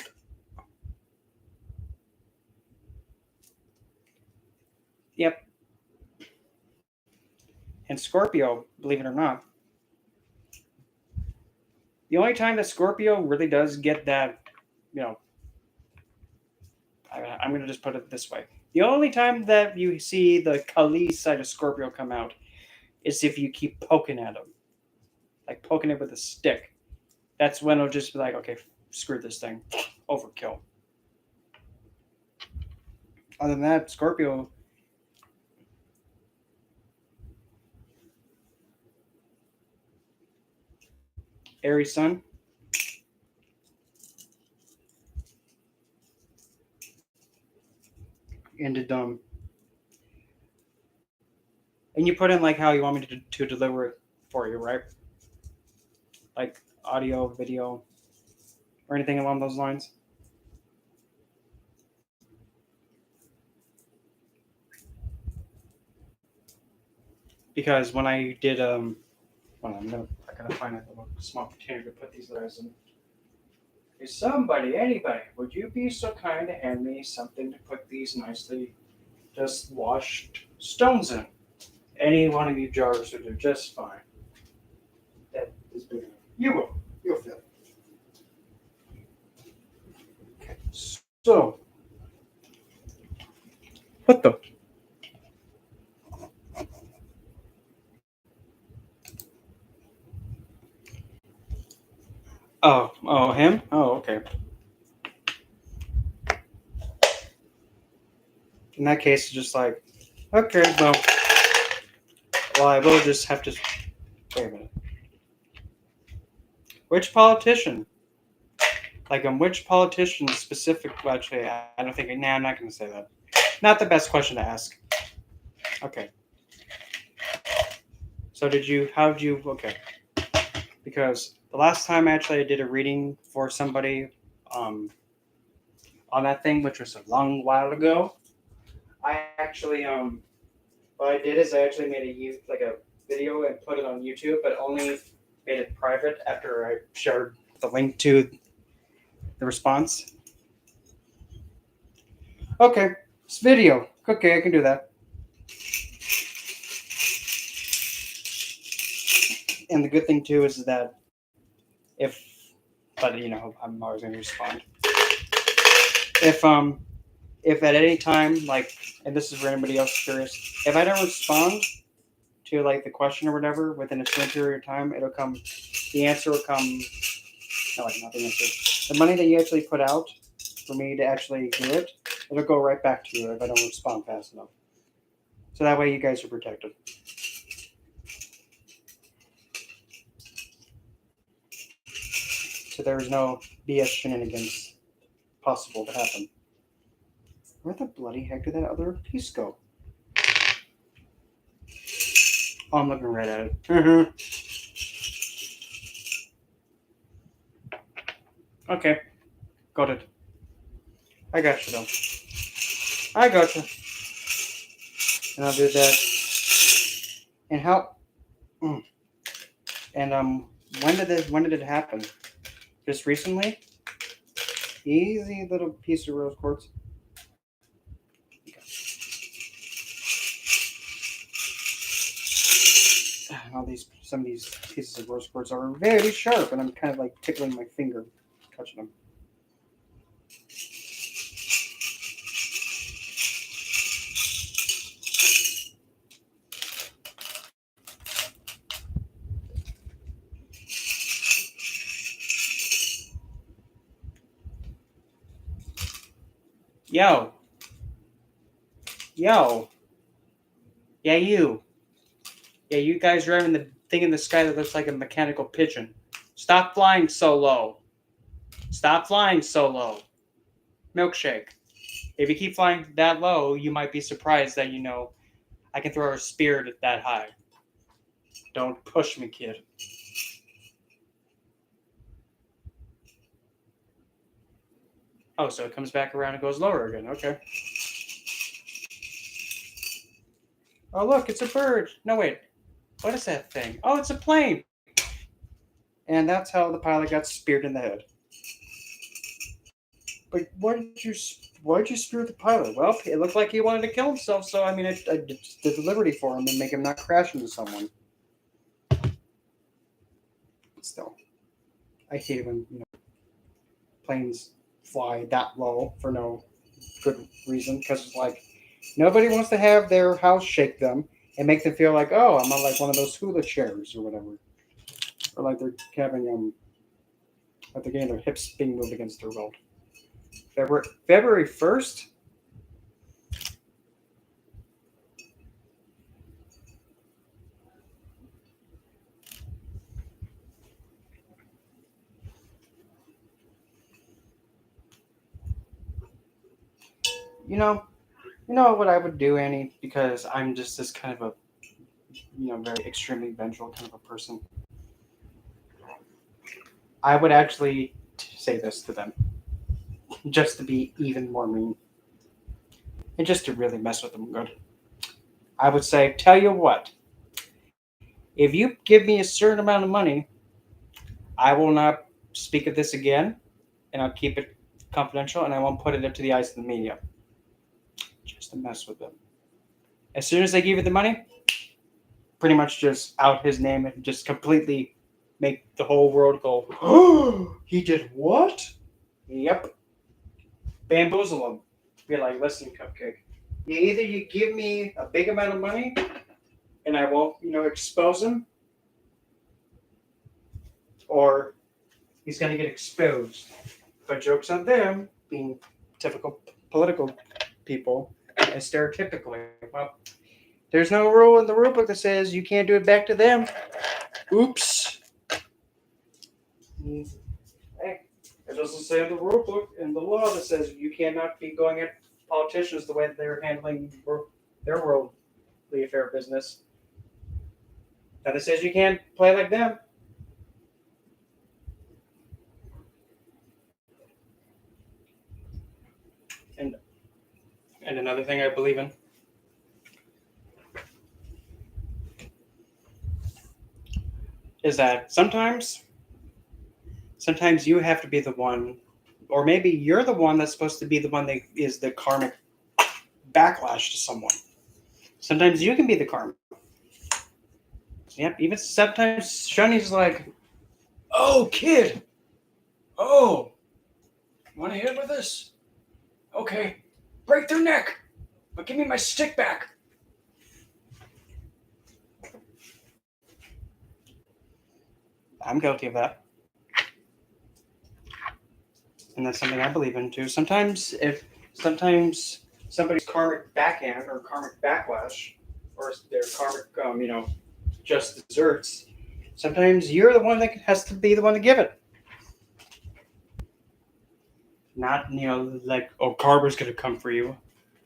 Yep. And Scorpio, believe it or not, the only time that Scorpio really does get that, I'm going to just put it this way. The only time that you see the Kali side of Scorpio come out is if you keep poking at him. Like poking it with a stick. That's when it'll just be like, okay, screw this thing. Overkill. Other than that, Scorpio... Aries Sun. Ended and you put in like how you want me to deliver it for you, right? Like audio, video, or anything along those lines. Because when I did well, I gotta find a little small container to put these letters in. Is anybody, would you be so kind to hand me something to put these nicely just washed stones in? Any one of you jars would do just fine. That is big enough. You will. You'll feel it. Okay. So, what the? Oh, him? Oh, okay. In that case, it's just like, okay, well, I will just have to. Wait a minute. Which politician? Like, which politician specific? Well, actually, I don't think. Nah, I'm not going to say that. Not the best question to ask. Okay. So how did you, okay. Because the last time actually I did a reading for somebody on that thing, which was a long while ago, I actually, what I did is I actually made a video and put it on YouTube, but only made it private after I shared the link to the response. Okay, it's video. Okay, I can do that. And the good thing too is that I'm always going to respond. If at any time, like, and this is for anybody else curious, if I don't respond to like the question or whatever within a certain period of time, the answer will come. No, like not the answer. The money that you actually put out for me to actually do it, it'll go right back to you if I don't respond fast enough. So that way you guys are protected. So there is no BS shenanigans possible to happen. Where the bloody heck did that other piece go? Oh, I'm looking right at it. Okay. Got it. I got you, though. I got you. And I'll do that. And how... And when did it happen? Just recently? Easy little piece of rose quartz. Some of these pieces of rose quartz are very sharp, and I'm kind of like tickling my finger, touching them. Yo. Yeah, you. Yeah, you guys driving the thing in the sky that looks like a mechanical pigeon. Stop flying so low. Stop flying so low. Milkshake. If you keep flying that low, you might be surprised that, I can throw a spear that high. Don't push me, kid. Oh, so it comes back around and goes lower again. Okay. Oh, look, it's a bird. No, wait. what is that thing? Oh, it's a plane. And that's how the pilot got speared in the head. But why did you spear the pilot? Well, it looked like he wanted to kill himself, so I mean, I did the liberty for him and make him not crash into someone. But still, I hate it when planes fly that low for no good reason, because it's like nobody wants to have their house shake them and make them feel like, oh, I'm on like one of those hula chairs or whatever, or like they're having like they're getting their hips being moved against their will. February 1st. You know what I would do, Annie, because I'm just this kind of a very extremely vengeful kind of a person. I would actually say this to them, just to be even more mean, and just to really mess with them good. I would say, tell you what, if you give me a certain amount of money, I will not speak of this again, and I'll keep it confidential, and I won't put it up to the eyes of the media, just to mess with them. As soon as they give you the money, pretty much just out his name and just completely make the whole world go, oh, he did what? Yep. Bamboozle him. Be like, listen, Cupcake, either you give me a big amount of money and I won't, expose him, or he's going to get exposed. But joke's on them, being typical political people, and stereotypically, well, there's no rule in the rule book that says you can't do it back to them. Oops. Hey, it doesn't say in the rule book and the law that says you cannot be going at politicians the way that they're handling their worldly affair business. Now, it says you can't play like them. And another thing I believe in is that sometimes you have to be the one, or maybe you're the one that's supposed to be the one that is the karmic backlash to someone. Sometimes you can be the karma. Yep, even sometimes Shani's like, oh, kid. Oh, want to hit with this? Okay, break their neck, but give me my stick back. I'm guilty of that. And that's something I believe in too. Sometimes somebody's karmic backhand or karmic backlash or their karmic, just desserts, sometimes you're the one that has to be the one to give it. Not, like, oh, karma's going to come for you.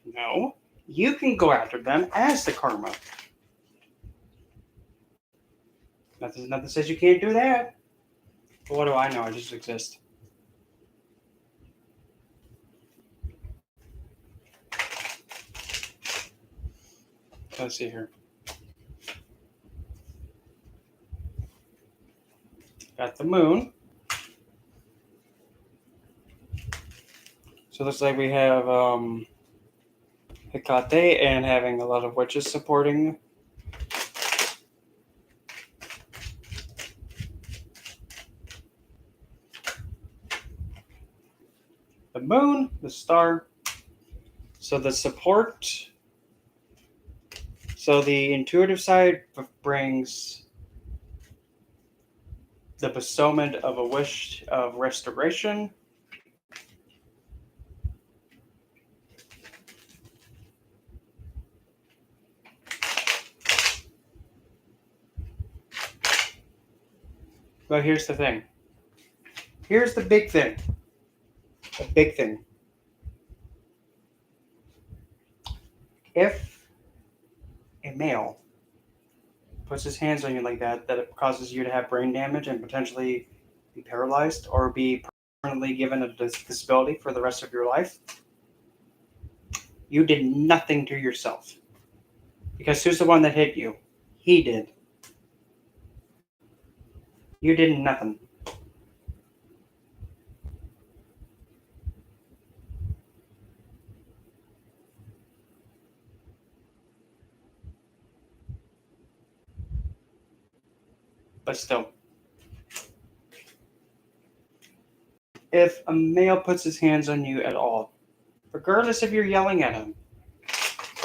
No. You can go after them as the karma. Nothing says you can't do that. But what do I know? I just exist. Let's see here. Got the moon. So it looks like we have Hecate and having a lot of witches supporting. The moon, the star. So the support. So the intuitive side brings the bestowment of a wish of restoration. But here's the thing. Here's the big thing. The big thing. If a male puts his hands on you like that it causes you to have brain damage and potentially be paralyzed or be permanently given a disability for the rest of your life, you did nothing to yourself. Because who's the one that hit you? He did. You did nothing. But still, if a male puts his hands on you at all, regardless if you're yelling at him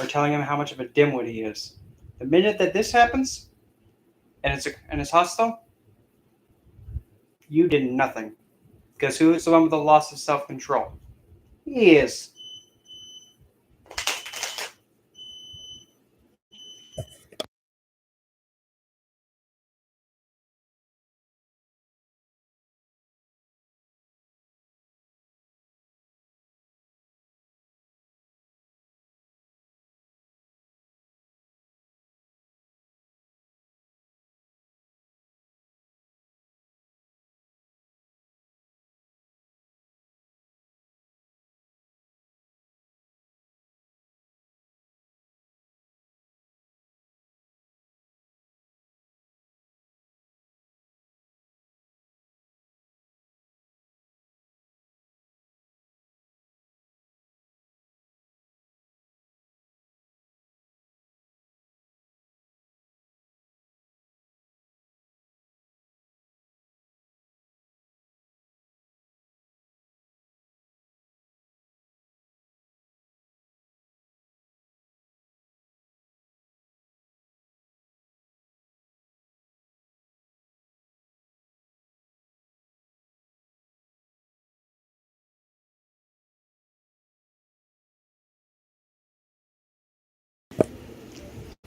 or telling him how much of a dimwit he is, the minute that this happens and it's hostile, you did nothing. Because who is the one with the loss of self-control? He is.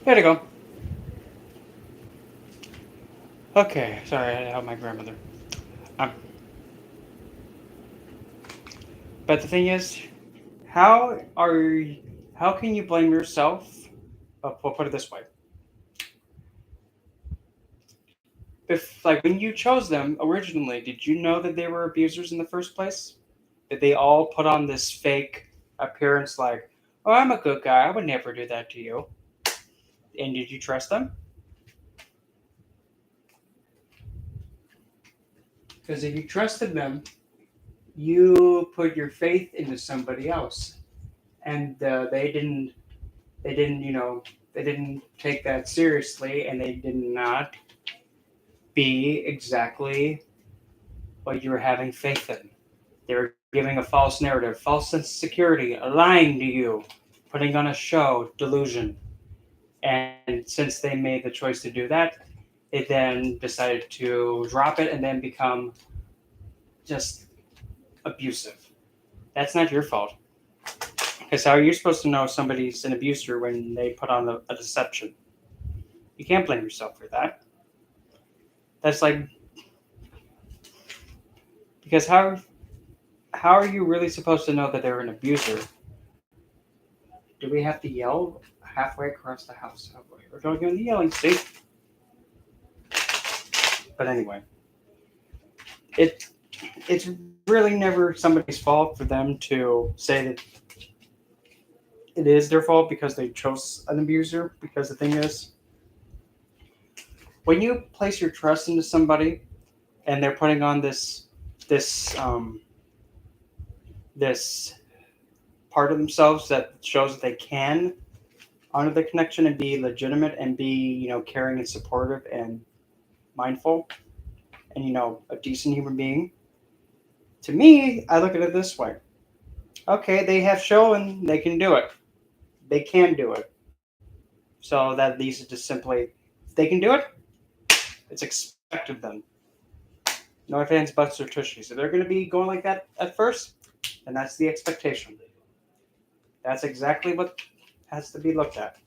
Here to go. Okay, sorry, I had to help my grandmother. Um, but the thing is, how are how can you blame yourself? We'll put it this way: if like when you chose them originally, did you know that they were abusers in the first place? Did they all put on this fake appearance like, "Oh, I'm a good guy. I would never do that to you"? And did you trust them? Because if you trusted them, you put your faith into somebody else, and they didn't take that seriously, and they did not be exactly what you were having faith in. They were giving a false narrative, false sense of security, lying to you, putting on a show, delusion. And since they made the choice to do that, they then decided to drop it and then become just abusive. That's not your fault. Because how are you supposed to know if somebody's an abuser when they put on a deception? You can't blame yourself for that. That's like, because how are you really supposed to know that they're an abuser? Do we have to yell halfway across the house? We're going to the yelling, see? But anyway, it it's really never somebody's fault for them to say that it is their fault because they chose an abuser. Because the thing is, when you place your trust into somebody and they're putting on this this part of themselves that shows that they can honor the connection and be legitimate and be caring and supportive and mindful and a decent human being. To me, I look at it this way: okay, they have shown they can do it. They can do it. So that leads to just simply, if they can do it, it's expected of them. No ifs, ands, buts, or tushies. If they're going to be going like that at first, then that's the expectation. That's exactly what has to be looked at.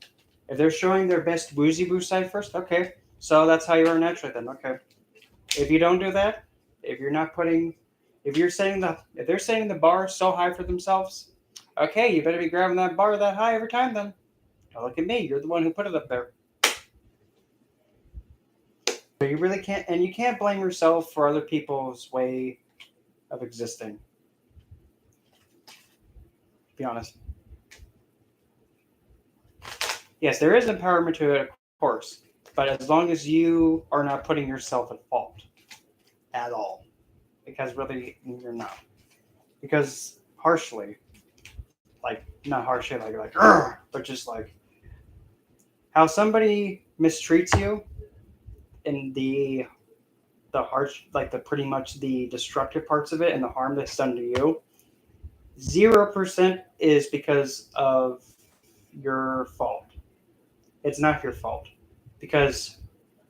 If they're showing their best woozy boo side first, okay, so that's how you are naturally then, okay. If you don't do that, if you're not putting, if they're setting the bar so high for themselves, okay, you better be grabbing that bar that high every time then. Now look at me, you're the one who put it up there. So you really can't, and you can't blame yourself for other people's way of existing. To be honest. Yes, there is empowerment to it, of course, but as long as you are not putting yourself at fault. at all. Because really, you're not. Because harshly, like, not harshly, like, "Urgh," but just like how somebody mistreats you in the harsh, like the pretty much the destructive parts of it and the harm that's done to you, 0% is because of your fault. It's not your fault. Because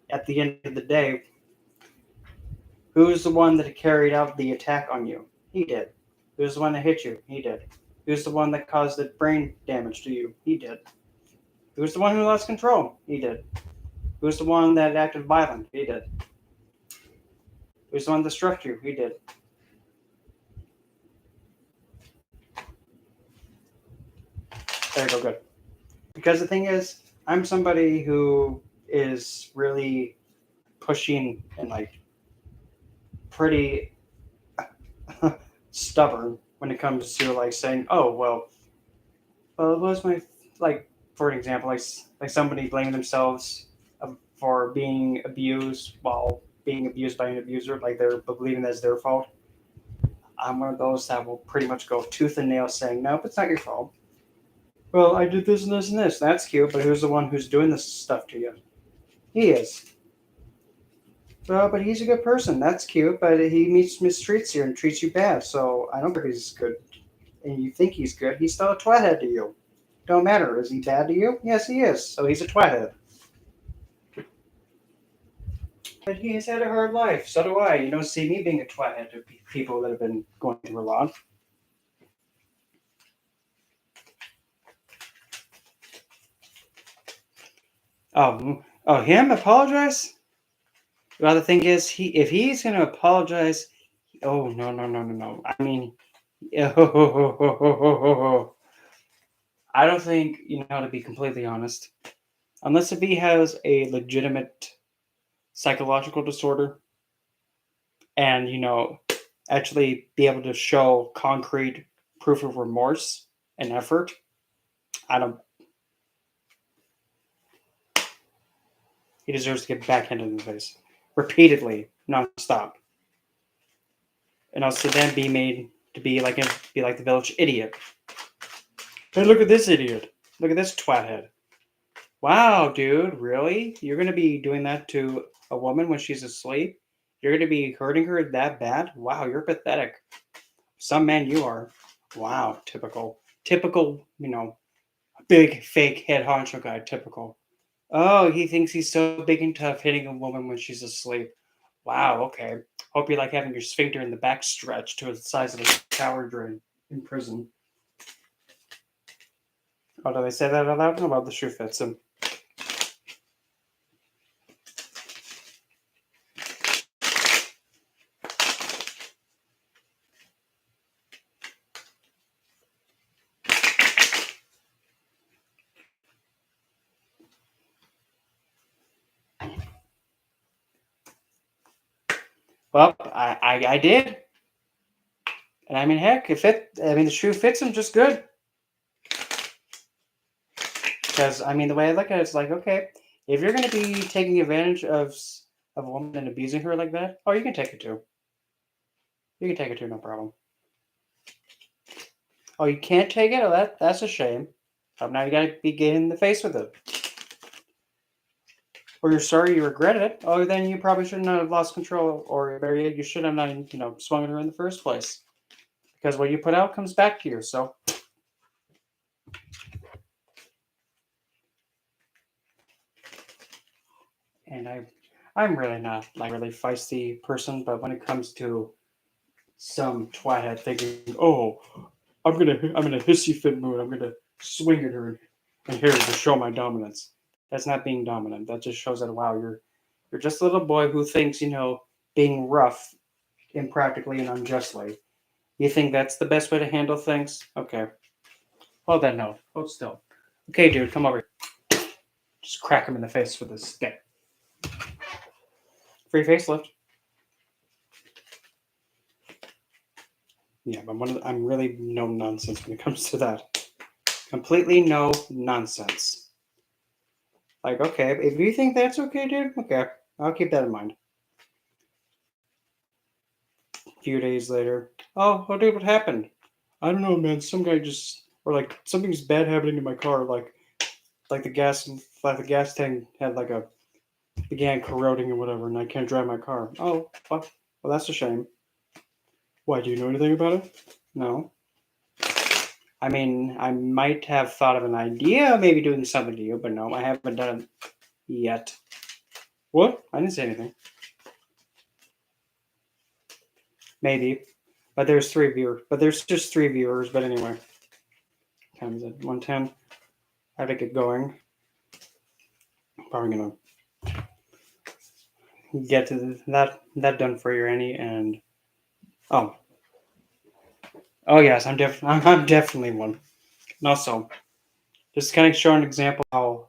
at the end of the day, who's the one that carried out the attack on you? He did. Who's the one that hit you? He did. Who's the one that caused the brain damage to you? He did. Who's the one who lost control? He did. Who's the one that acted violent? He did. Who's the one that struck you? He did. There you go, good. Because the thing is, I'm somebody who is really pushing and like pretty stubborn when it comes to like saying, "Oh well, it was my like." For an example, like somebody blaming themselves for being abused while being abused by an abuser, like they're believing that's their fault. I'm one of those that will pretty much go tooth and nail saying, "Nope, it's not your fault." Well, I did this and this and this. That's cute, but who's the one who's doing this stuff to you? He is. Well, but he's a good person. That's cute, but he mistreats you and treats you bad. So I don't think he's good. And you think he's good. He's still a twathead to you. Don't matter. Is he bad to you? Yes, he is. So he's a twathead. But he has had a hard life. So do I. You don't see me being a twathead to people that have been going through a lot. Oh, him apologize? Well, the thing is, if he's going to apologize, oh no. I mean, I don't think, to be completely honest, unless if he has a legitimate psychological disorder and, actually be able to show concrete proof of remorse and effort, I don't. He deserves to get backhanded in the face repeatedly, nonstop, and also then be made to be like the village idiot. Hey, look at this idiot! Look at this twathead! Wow, dude, really? You're gonna be doing that to a woman when she's asleep? You're gonna be hurting her that bad? Wow, you're pathetic. Some man you are. Wow, typical, big fake head honcho guy. Typical. Oh, he thinks he's so big and tough hitting a woman when she's asleep. Wow, okay. Hope you like having your sphincter in the back stretched to the size of a shower drain in prison. Oh, did I say that out loud? Well, the shoe fits him. Well, I did. And I mean, heck, the shoe fits him just good. Because, the way I look at it, it's like, okay, if you're going to be taking advantage of a woman and abusing her like that, you can take it too. You can take it too, no problem. Oh, you can't take it? Oh, that's a shame. Now you got to be getting in the face with it. Or you're sorry you regretted it. Oh, then you probably shouldn't have lost control, or better yet, you should have not, swung at her in the first place. Because what you put out comes back to you. So, and I'm really not like really feisty person, but when it comes to some twathead thinking, oh, I'm in a hissy fit mood, I'm gonna swing at her and here to show my dominance. That's not being dominant. That just shows that wow, you're just a little boy who thinks being rough impractically and unjustly. You think that's the best way to handle things? Okay. Well then, no. Hold still. Okay, dude, come over. Just crack him in the face with a stick. Free facelift. Yeah, but I'm really no nonsense when it comes to that. Completely no nonsense. Like, okay, if you think that's okay, dude, okay, I'll keep that in mind. A few days later, oh dude, what happened? I don't know, man. Some guy just, or like something's bad happening to my car. Like the gas tank had like a began corroding or whatever, and I can't drive my car. Oh, fuck. Well, that's a shame. Why? Do you know anything about it? No. I mean, I might have thought of an idea, maybe doing something to you, but no, I haven't done it yet. What? I didn't say anything. Maybe, but there's three viewers. But there's just three viewers. But anyway, times at 110. I have to get going. Probably gonna get to that done for you, Annie. And oh yes, I'm definitely one. And also, just kind of show an example how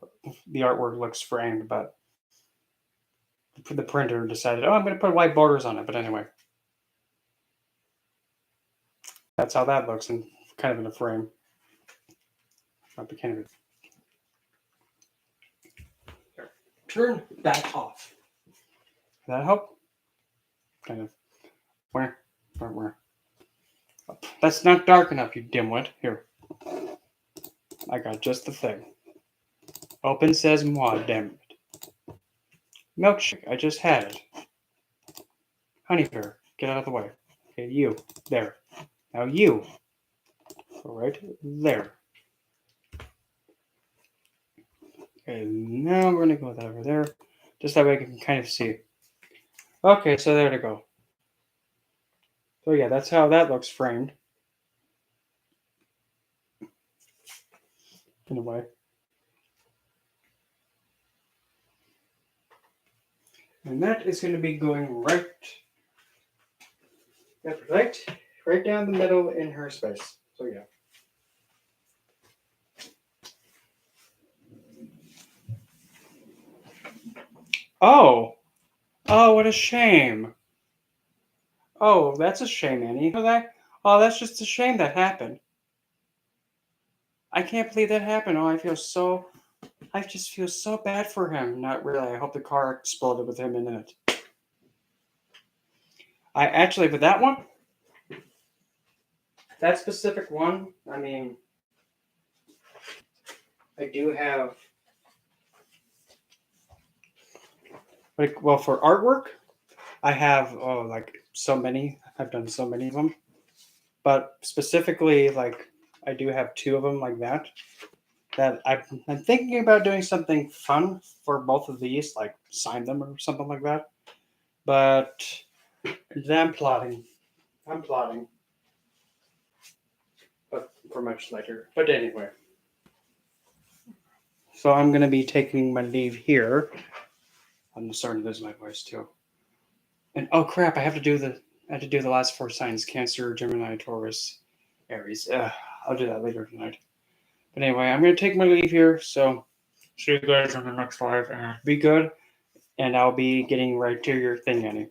the artwork looks framed, but the printer decided, oh, I'm going to put white borders on it. But anyway, that's how that looks, and kind of in a frame. Kind of turn that off. Does that help? Kind of. Where? That's not dark enough, you dimwit. Here. I got just the thing. Open says moi, damn it. Milkshake, I just had it. Honey bear, get out of the way. Okay, you. There. Now you. Go right there. Okay, now we're going to go with that over there. Just that way I can kind of see. Okay, so there to go. So yeah, that's how that looks framed. In a way. And that is going to be going right down the middle in her space. So yeah. Oh, what a shame. Oh, that's a shame, Annie. You know that? Oh, that's just a shame that happened. I can't believe that happened. Oh, I just feel so bad for him. Not really. I hope the car exploded with him in it. I actually, with that one, that specific one, I mean, I do have, like, well, for artwork, I have, like, so many. I've done so many of them. But specifically, like, I do have two of them like that. That I'm thinking about doing something fun for both of these, like sign them or something like that. But I'm plotting. But for much later. But anyway. So I'm going to be taking my leave here. I'm starting to lose my voice too. And oh crap, I have to do the last four signs: Cancer, Gemini, Taurus, Aries. I'll do that later tonight. But anyway, I'm going to take my leave here. So see you guys on the next live. Be good. And I'll be getting right to your thing, Annie.